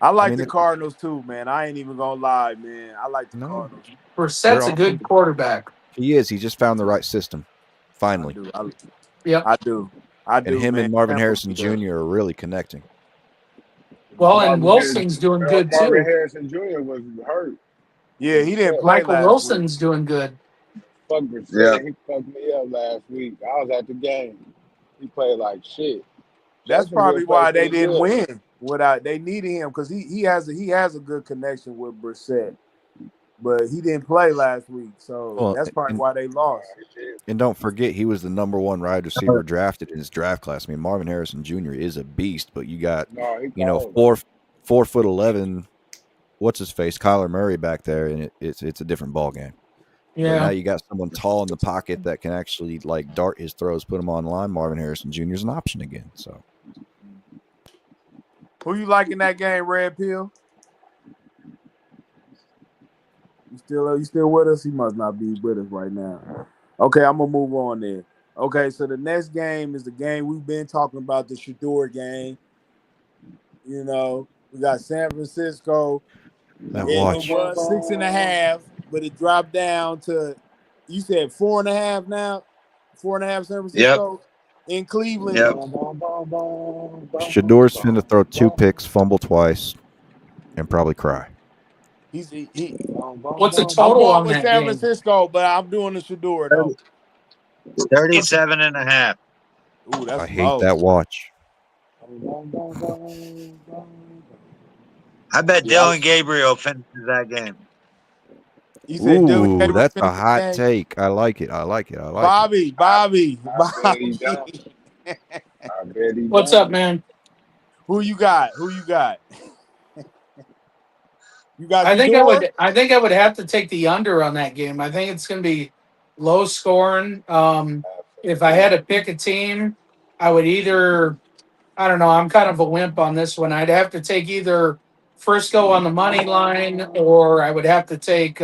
I like mean, the Cardinals too, man. I ain't even gonna lie, man. I like the No. Cardinals. Brissett's a good quarterback. He is. He just found the right system. I Finally. do. Yep. I do. And him man. and Marvin Tampa Harrison be there. Jr. are really connecting. Well, and Wilson's doing good Marvin too. Harrison Jr. was hurt. Yeah, he didn't play Michael last Wilson's doing good. Fuck Brissett. Yeah. He fucked me up last week. I was at the game. He played like shit. That's probably why they didn't win. win. They needed him because he has a good connection with Brissett, but he didn't play last week, so Well, that's probably why they lost. And don't forget, he was the number 1 wide receiver drafted in his draft class. I mean, Marvin Harrison Jr. is a beast, but you got, No, he 4'11", what's his face, Kyler Murray back there, and it's a different ball game. But now Yeah. you got someone tall in the pocket that can actually like dart his throws, put him on line. Marvin Harrison Jr. is an option again. So Who you like in that game, Red Pill? You still with us? He must not be with us right now. Okay, I'm gonna move on there. Okay, so the next game is the game we've been talking about, the Shador game. You know, we got San Francisco. that It watch. was 6.5, but it dropped down to, you said 4.5 now? 4.5 San Francisco in Cleveland. Yep. Shador's finna throw 2 picks, fumble twice, and probably cry. What's the I'm total going on with that San game? Francisco, but I'm doing the Shador though. 37.5. Ooh, that's I hate low. that watch. I bet Dylan Gabriel finishes that game. You said Dylan Ooh, Gabriel that's a finished the hot game? take. I like it. I like it. Bobby. I bet he What's up, man? Who you got? You got I think Shador? I would have to take the under on that game. I think it's going to be low scoring. if I had to pick a team, I would either, I don't know, I'm kind of a wimp on this one. I'd have to take either Frisco on the money line, or I would have to take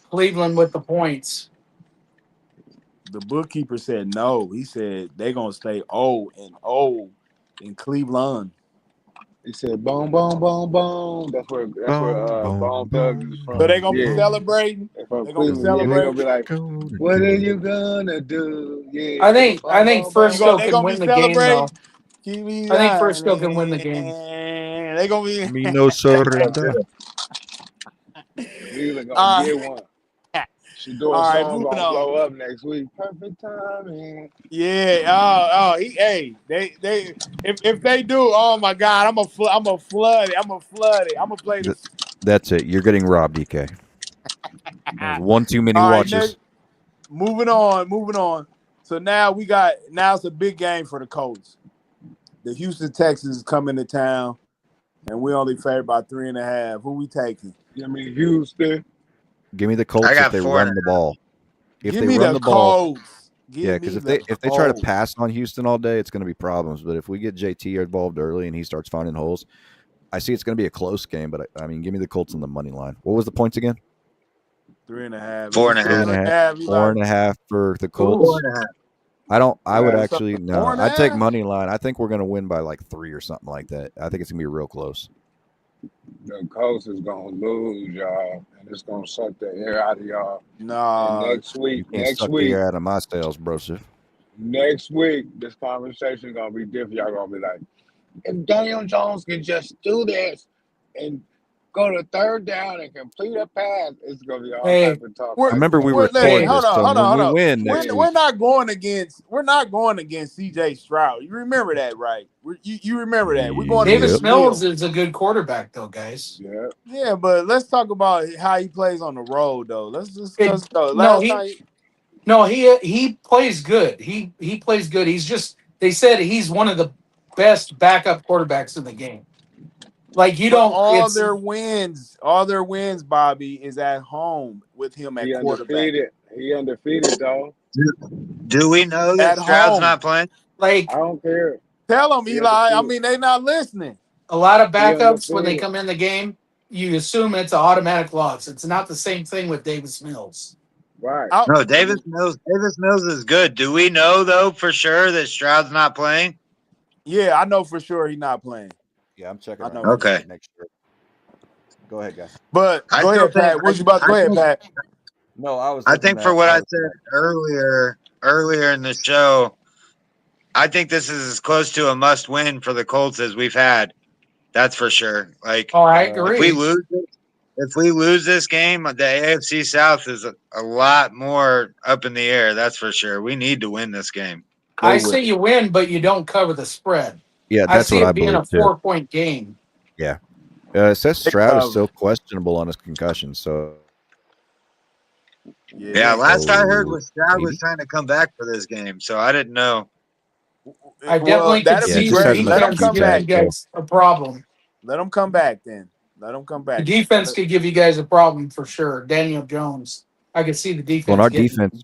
Cleveland with the points. The bookkeeper said no. He said they're gonna stay 0-0 in Cleveland. He said, "Boom, boom, boom, boom." That's where Boom, Bone boom, Thugs is boom, So from. they're boom, gonna be Yeah, boom. celebrating. they're from They're gonna be Cleveland. Yeah, they're gonna celebrating. be like, Gonna "What are do. you gonna do?" Yeah, I think I boom, think boom, boom, Frisco They can gonna be win the game though. celebrating. Keep me I think down. Frisco can win the game. They gonna be. Me no surrender. Cleveland gonna uh, get one. Shador all right, song moving gonna on. blow up next week. Perfect timing. Yeah. Hey. If they do, oh my God, I'm a flood it. I'm a flood it. I'm gonna play Th- this. That's it. You're getting robbed, DK. That was one too many All right, watches. next. Moving on. So now it's a big game for the Colts. The Houston Texans is coming to town, and we only favored by 3.5. Who we taking? I mean, Houston. Give me the I Colts if got they 4.5. run the ball. If Give they me run the the ball, Colts. yeah, Give because me if the they try to Colts. pass on Houston all day, it's going to be problems. But if we get JT involved early and he starts finding holes, I see it's going to be a close game. But I mean, give me the Colts on the money line. What was the points again? 3.5. Is Four it and a Three half. and a half. 4.5, Four Eli? and a half for the Ooh. Colts. 4.5. I would Yeah, So actually no. 4.5. I'd take money line. I think we're going to win by like 3 or something like that. I think it's going to be real close. the Colts is gonna lose, y'all, and it's gonna suck the air out of y'all. And Nah. You can't suck the air out of my sails, bro. next week, this conversation is gonna be different. Y'all gonna be like, if Daniel Jones can just do this and go to third down and complete a pass, it's gonna be all Hey, type of talk We're, like Remember, that. we listen. record hey, Hold this, on. so Hold on. when Hold we on. win next Yeah, We're week, not going against. We're not going against C.J. Stroud. You remember that, right? You remember that. We're going Davis against yep. Mills Mills. is a good quarterback though, guys. yeah. Yeah, but let's talk about how he plays on the road, though. Let's It, discuss though. no, Last he time, no he plays good. He plays good. He's just they said he's one of the best backup quarterbacks in the game. Like you but don't it's all their wins, Bobby, is at home with him at He quarterback. undefeated. He undefeated though. Do we know that At Stroud's home. not playing? I like don't care. Tell them, He Eli. I undefeated. mean, they not listening. a lot of He backups when they undefeated. come in the game, you assume it's an automatic loss. It's not the same thing with Davis Mills. Right. I, No, And Davis Mills is good. Do we know though for sure that Stroud's not playing? yeah, I know for sure he's not playing. Yeah, I'm checking I right know now. for sure. Okay. Make sure. Go ahead, guys. But I go still ahead, think Pat. What you about? I Go ahead, think Pat. No, I was I looking think for at. what I I was said earlier in the show, I think this is as close to a must win for the Colts as we've had. That's for sure. Like Oh, I if we agree. lose if we lose this game, the AFC South is a lot more up in the air. That's for sure. We need to win this game. They I say will. you win, but you don't cover the spread. Yeah, I that's see what I it being a believe too. 4-point game. Yeah. It says They Stroud is cover. still questionable on his concussion, so Yeah, Yeah, they last I heard oh, was Stroud was maybe. trying to come back for this game, so I didn't know. I Well, definitely could that'd Yeah, it be see just the has great. him Let as a them defense come Q-tag. giving you back then. So guys a problem. Let them come back then. Let them come The back then. defense could give you guys a problem for sure. Daniel Jones. I could see the well, defense our getting. defense,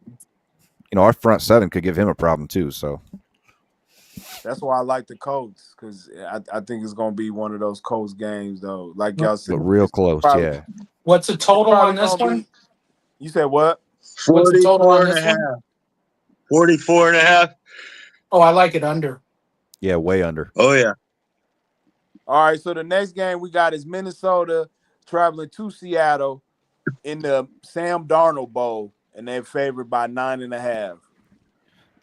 our front seven could give him a problem too. So That's why I like the Colts because I think it's gonna be one of those Colts games though. Like Yep. y'all said, but real close, probably yeah. What's the it's total on probably this gonna one? be. You said what? What's the total on 44 and a this half. one? 44 and a half. Oh, I like it under. Yeah, way under. Oh yeah. All right. So the next game we got is Minnesota traveling to Seattle in the Sam Darnold Bowl, and they're favored by 9.5.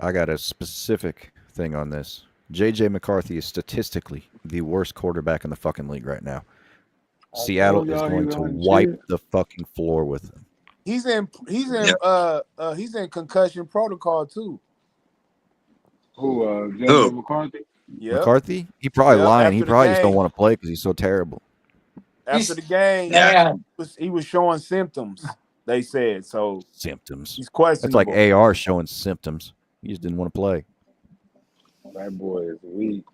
I got a specific thing on this. JJ McCarthy is statistically the worst quarterback in the fucking league right now. I Seattle told is y'all he going was to on wipe shit. the fucking floor with him. He's in Yeah. concussion protocol too. Who? JJ Who? McCarthy. Yep. McCarthy? He probably Yep. lying. He probably just don't want to play because he's so terrible. After He's the game, Yeah. man. he was showing symptoms. They said so. Symptoms. He's That's like questionable. AR showing symptoms. He just didn't want to play. That boy is weak.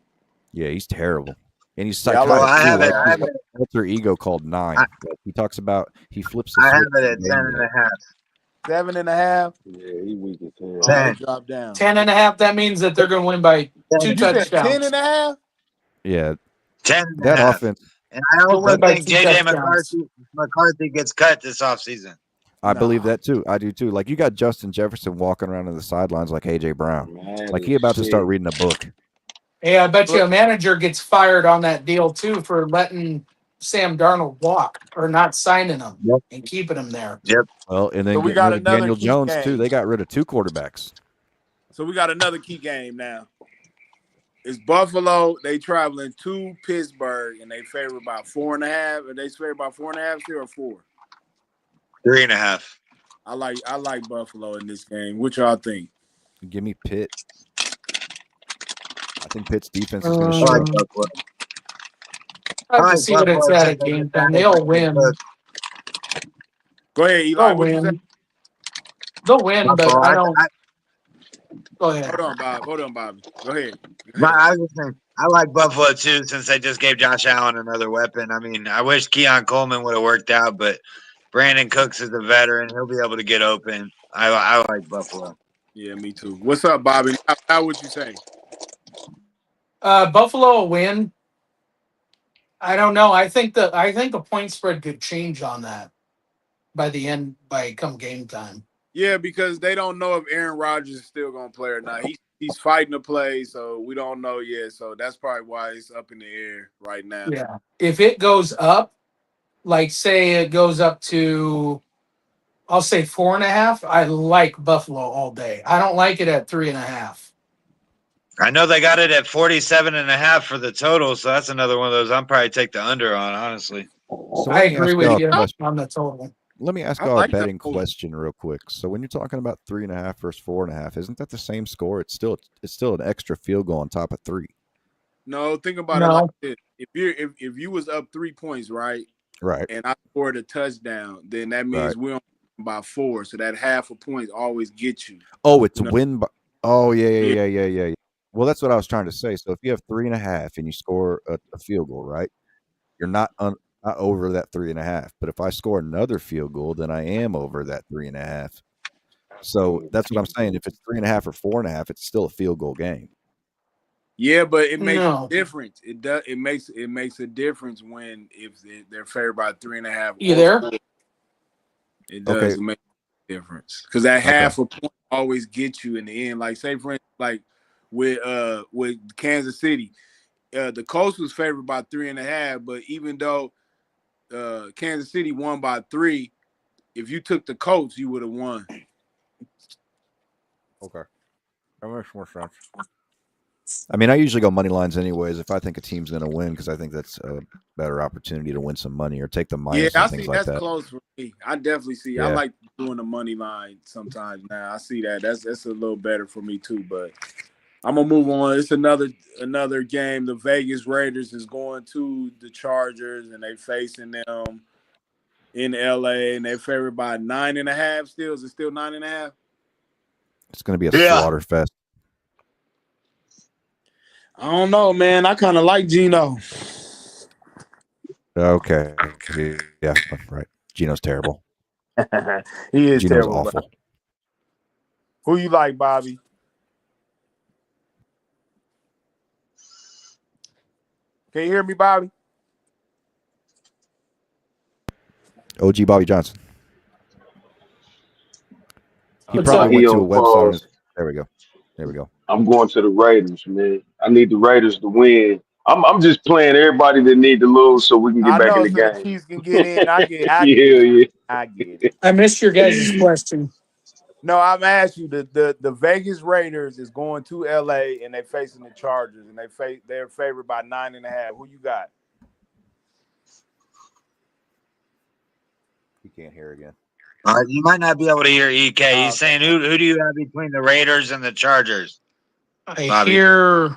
Yeah, he's terrible. And he's Yeah, I Well, like psychotic I too. have it. Like I he's have got it. an alter ego called Nine. I, Like he talks about he flips the I have switch. it at 10 and a half. 7.5. Yeah, he weak as hell. Oh, it 10. dropped down. 10.5. That means that they're going to win by 2 You said 10 touchdowns. and a half? Yeah, 10 and that a half. offense. And I They'll also win by think 2 J.J. touchdowns. McCarthy gets cut this offseason. I believe Nah. that too. I do too. Like you got Justin Jefferson walking around on the sidelines like AJ Brown. Man, Like he about to start shit. reading a book. Hey, I bet you a manager gets fired on that deal too for letting Sam Darnold walk or not signing him Yep. and keeping him there. Yep. Well, and then So we getting got rid of another Daniel key Jones game. too. They got rid of 2 quarterbacks. So we got another key game now. It's Buffalo. They traveling to Pittsburgh, and they favor about 4.5. Are they favor about 4.5 still or 4? 3.5. I like Buffalo in this game. What y'all think? Give me Pitt. I think Pitt's defense is going to I show. like Buffalo. I have I to like see what it's Buffalo at since at they game just time. added They'll Brandon win. Cooks. Go ahead, Eli. They'll What you say? win. They'll win, but Buffalo. I don't. Go ahead. Hold on, Bob. Hold on, Bobby. Go ahead. I was just saying, I like Buffalo too since they just gave Josh Allen another weapon. I mean, I wish Keon Coleman would have worked out, but Brandon Cooks is a veteran. He'll be able to get open. I like Buffalo. Yeah, me too. What's up, Bobby? How would you say? Buffalo will win. I don't know. I think the point spread could change on that by come game time. Yeah, because they don't know if Aaron Rodgers is still gonna play or not. He's fighting to play, so we don't know yet. So that's probably why it's up in the air right now. Yeah. If it goes up, like say it goes up to, I'll say 4.5. I like Buffalo all day. I don't like it at 3.5. I know they got it at 47.5 for the total, so that's another one of those I'm probably take the under on, honestly. So I let me agree ask with y'all a you question. on the total. Let me ask I y'all like a the betting over. question real quick. So when you're talking about 3.5 versus 4.5, isn't that the same score? It's still an extra field goal on top of 3. No, think about it like No. this: if you was up 3 points, right, Right. and I scored a touchdown, then that means Right. we're on by 4. So that half a point always gets you. Oh, it's You know? win by. Oh yeah. Yeah. Well, that's what I was trying to say. So if you have 3.5 and you score a field goal, right? You're not over that 3.5. But if I score another field goal, then I am over that 3.5. So that's what I'm saying. If it's 3.5 or 4.5, it's still a field goal game. Yeah, but it makes No. a difference. It does. It makes a difference when if they're favored by 3.5. You there? It does. Okay. It makes a difference because that half a point always gets you in the end. Like say for instance, like with Kansas City, the Colts was favored by 3.5. But even though Kansas City won by 3, if you took the Colts, you would have won. Okay. That makes more sense. I mean, I usually go money lines anyways if I think a team's going to win because I think that's a better opportunity to win some money or take the minus Yeah, I and see things like that's that. close for me. I definitely see. I Yeah. like doing the money line sometimes now. I see that. That's a little better for me too. But I'm gonna move on. It's another game. The Vegas Raiders is going to the Chargers and they facing them in LA and they favored by 9.5 still. Is it still 9.5? It's going to be a Yeah. slaughter fest. I don't know, man. I kind of like Geno. Okay. Yeah, right. Geno's terrible. He is Geno's terrible. awful. Who you like, Bobby? Can you hear me, Bobby? OG Bobby Johnson. He What's probably up? went He to a on website. pause. There we go. There we go. I'm going to the Raiders, man. I need the Raiders to win. I'm just playing everybody that need to lose so we can get I back in know, the so the game. Chiefs can get in. I get Yeah, it. I get it. I missed your guys' question. No, I'm asking you. The Vegas Raiders is going to LA and they facing the Chargers and they're favored by 9.5. Who you got? He can't hear again. You might not be able to hear EK. He's Okay. saying, who do you have between the Raiders and the Chargers? I Bobby. hear Maybe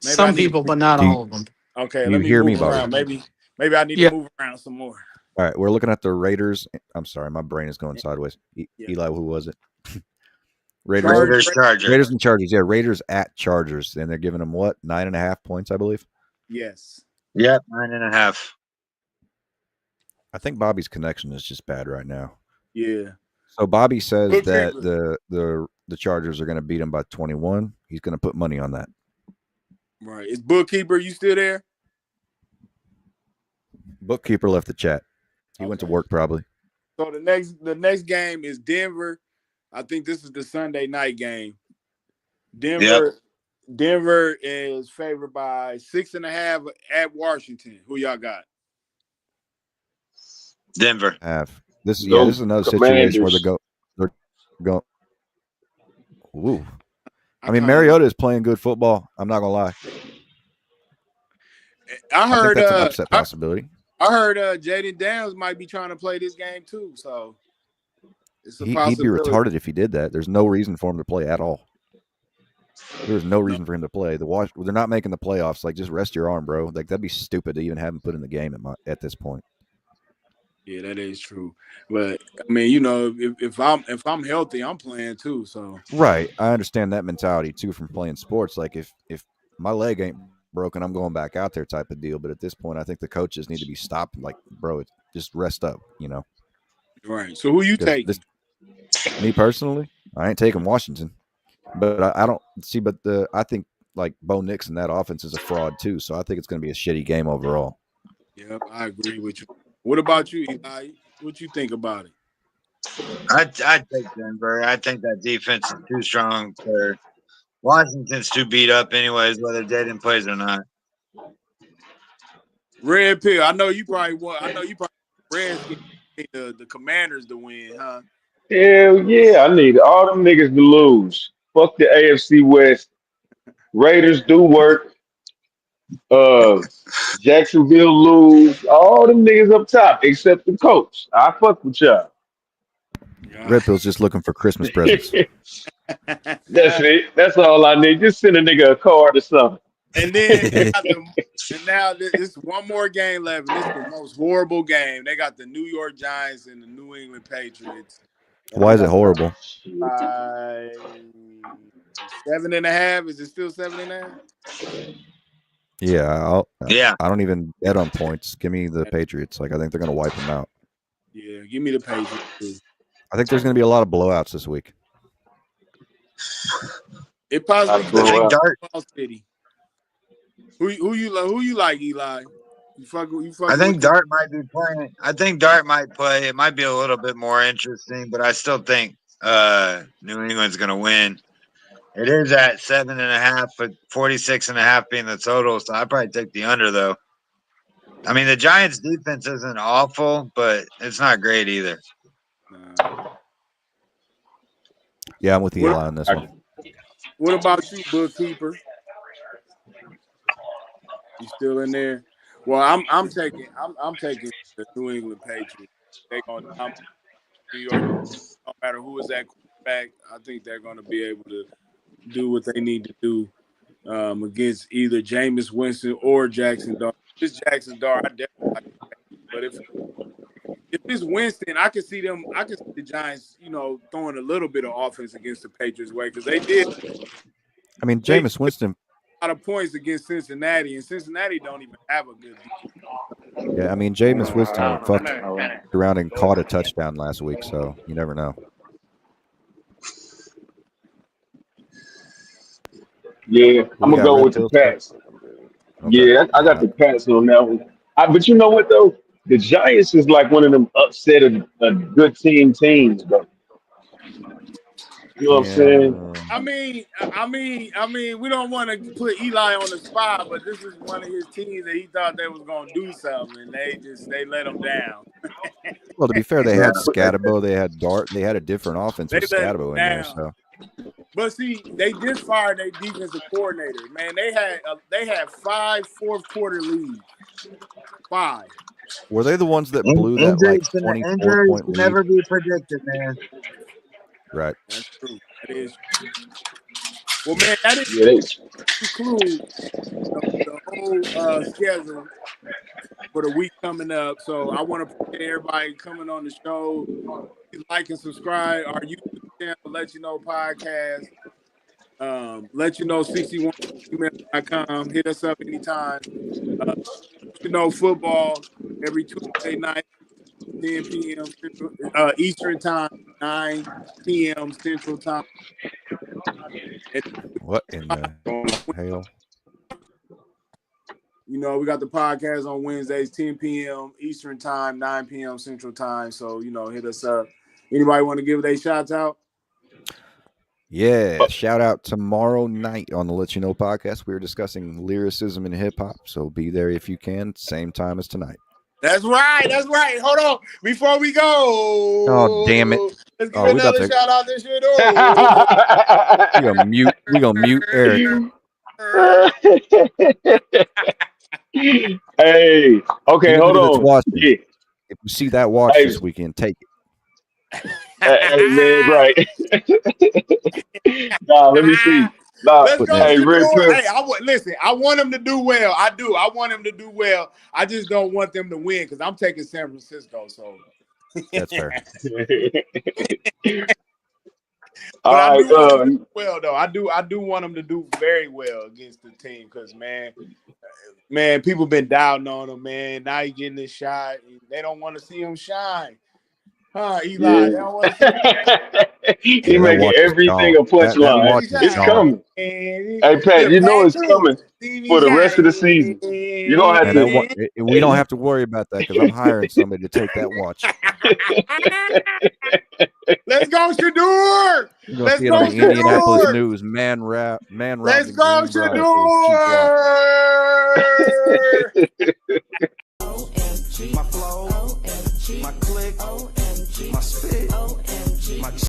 I some need to- people, but not Do you- all of them. Okay, Do let you me hear move me, around. Bobby? Maybe I need Yeah. to move around some more. All right, we're looking at the Raiders. I'm sorry, my brain is going sideways. Yeah. Eli, who was it? Raiders, Chargers. Raiders and Chargers. Yeah, Raiders at Chargers, and they're giving them what 9.5 points, I believe. Yes. Yep, 9.5. I think Bobby's connection is just bad right now. Yeah. So Bobby says that Bookkeeper. the Chargers are going to beat him by 21. He's going to put money on that. Right. Is Bookkeeper, you still there? Bookkeeper left the chat. He went to work probably. So the next game is Denver. I think this is the Sunday night game. Denver is favored by 6.5 at Washington. Who y'all got? Denver. This is Go another situation where Commanders. they're going. Ooh. I mean, kinda Mariota is playing good football. I'm not gonna lie. I I think heard that's an upset possibility. I heard Jaden Daniels might be trying to play this game too, so it's a He'd be possibility. retarded if he did that. There's no reason for him to play at all. There's no reason for him to play. They're not making the playoffs. Like, just rest your arm, bro. Like, that'd be stupid to even have him put in the game at this point. Yeah, that is true. But I mean, you know, if I'm healthy, I'm playing too. So right, I understand that mentality too from playing sports. Like, if my leg ain't broken, I'm going back out there type of deal. But at this point, I think the coaches need to be stopped. Like, bro, just rest up. You know. Right. So who you taking? Me personally, I ain't taking Washington, but I don't see. But I think like Bo Nix and that offense is a fraud too. So I think it's going to be a shitty game overall. Yep, I agree with you. What about you, Eli? What you think about it? I'd take Denver. I think that defense is too strong for Washington's too beat up anyways, whether Jaden plays or not. Red Pill. I know you probably Redskins the Commanders to win, huh? Hell yeah, I need all them niggas to lose. Fuck the AFC West. Raiders do work. Jacksonville lose. All them niggas up top except the coach. I fuck with y'all. Red Pill's just looking for Christmas presents. That's it. That's all I need. Just send a nigga a card or something. And then they got now this one more game left. And this is the most horrible game. They got the New York Giants and the New England Patriots. Why is it horrible? 7.5. Is it still 7.5? Yeah, Yeah. I don't even bet on points. Give me the Patriots. Like, I think they're going to wipe them out. Yeah, give me the Patriots too. I think there's going to be a lot of blowouts this week. It possibly could. I think Dart. City. Who you like, Eli? I think Dart might be playing. I think Dart might play. It might be a little bit more interesting, but I still think New England's going to win. It is at 7.5, but 46.5 being the total. So I probably take the under though. I mean, the Giants' defense isn't awful, but it's not great either. Yeah, I'm with Eli on this one. What about you, Bookkeeper? You still in there? Well, I'm taking the New England Patriots. They're gonna dominate New York. No matter who is at quarterback, I think they're gonna be able to do what they need to do against either Jameis Winston or Jackson Dart. If it's Jackson Dart, I definitely like it. But if it's Winston, I can see the Giants, you know, throwing a little bit of offense against the Patriots way because they did. I mean, Jameis Winston. A lot of points against Cincinnati, and Cincinnati don't even have a good defense. Yeah, I mean, Jameis Winston fucked around and caught a touchdown last week, so you never know. Yeah, I'm gonna go with the Pats. Okay. Yeah, I got the Pats on that one. But you know what though? The Giants is like one of them upset of good teams, though. You know what I'm saying? I mean, we don't want to put Eli on the spot, but this is one of his teams that he thought they was gonna do something, and they let him down. Well, to be fair, they had Scatabo, they had Dart, they had a different offense with Scatabo in there. So, but see, they just fired their defensive coordinator. Man, they had 5 fourth-quarter leads. 5. Were they the ones that blew that like 24-point lead? Never be predicted, man. Right. That's true. That is. Well, man, that is include the whole schedule for the week coming up. So I want to appreciate everybody coming on the show. Like and subscribe our YouTube channel, Let You Know Podcast. Let You Know 61email.com. Hit us up anytime. You know football every Tuesday night, 10 p.m. Central, Eastern time, 9 p.m. Central time. What in the hell? You know, we got the podcast on Wednesdays, 10 p.m. Eastern time, 9 p.m. Central time. So, you know, hit us up. Anybody want to give their shots out? Yeah, shout out tomorrow night on the Let You Know podcast. We're discussing lyricism in hip hop, so be there if you can. Same time as tonight. That's right. That's right. Hold on. Before we go, Oh damn it! let's give Oh, we about another to shout out this shit. we gonna mute. We gonna mute Eric. Hey, okay, hold Anybody that's on. watching, Yeah. if you see that watch Hey, this weekend, take it. hey, man, right. Nah, let me see. Nah, Let's Putting go, that. hey, real Shador. quick. Hey, listen. I want him to do well. I do. I want him to do well. I just don't want them to win because I'm taking San Francisco. So That's fair. But I All do want him to right, do well, though. I do want him to do very well against the team because, man, people been doubting on him, man. Now he getting this shot. They don't want to see him shine. Huh, Eli? yeah. They don't want to see him He Yeah, that making watch is everything gone. a That punchline. watch see is It's shine. gone. coming. And Hey, Pat, the you know Pat it's too. coming See me for the rest of the shine. season. You're gonna have Man, that to. we don't have to worry about that because I'm hiring somebody to take that watch. Let's go, Shador. You're gonna Let's see it on go, the Indianapolis Shador. News. Man Let's robbed in go, Greenbrier for his cheap watch. Shador. OMG. My flow, OMG. My click, OMG. My spit, OMG. My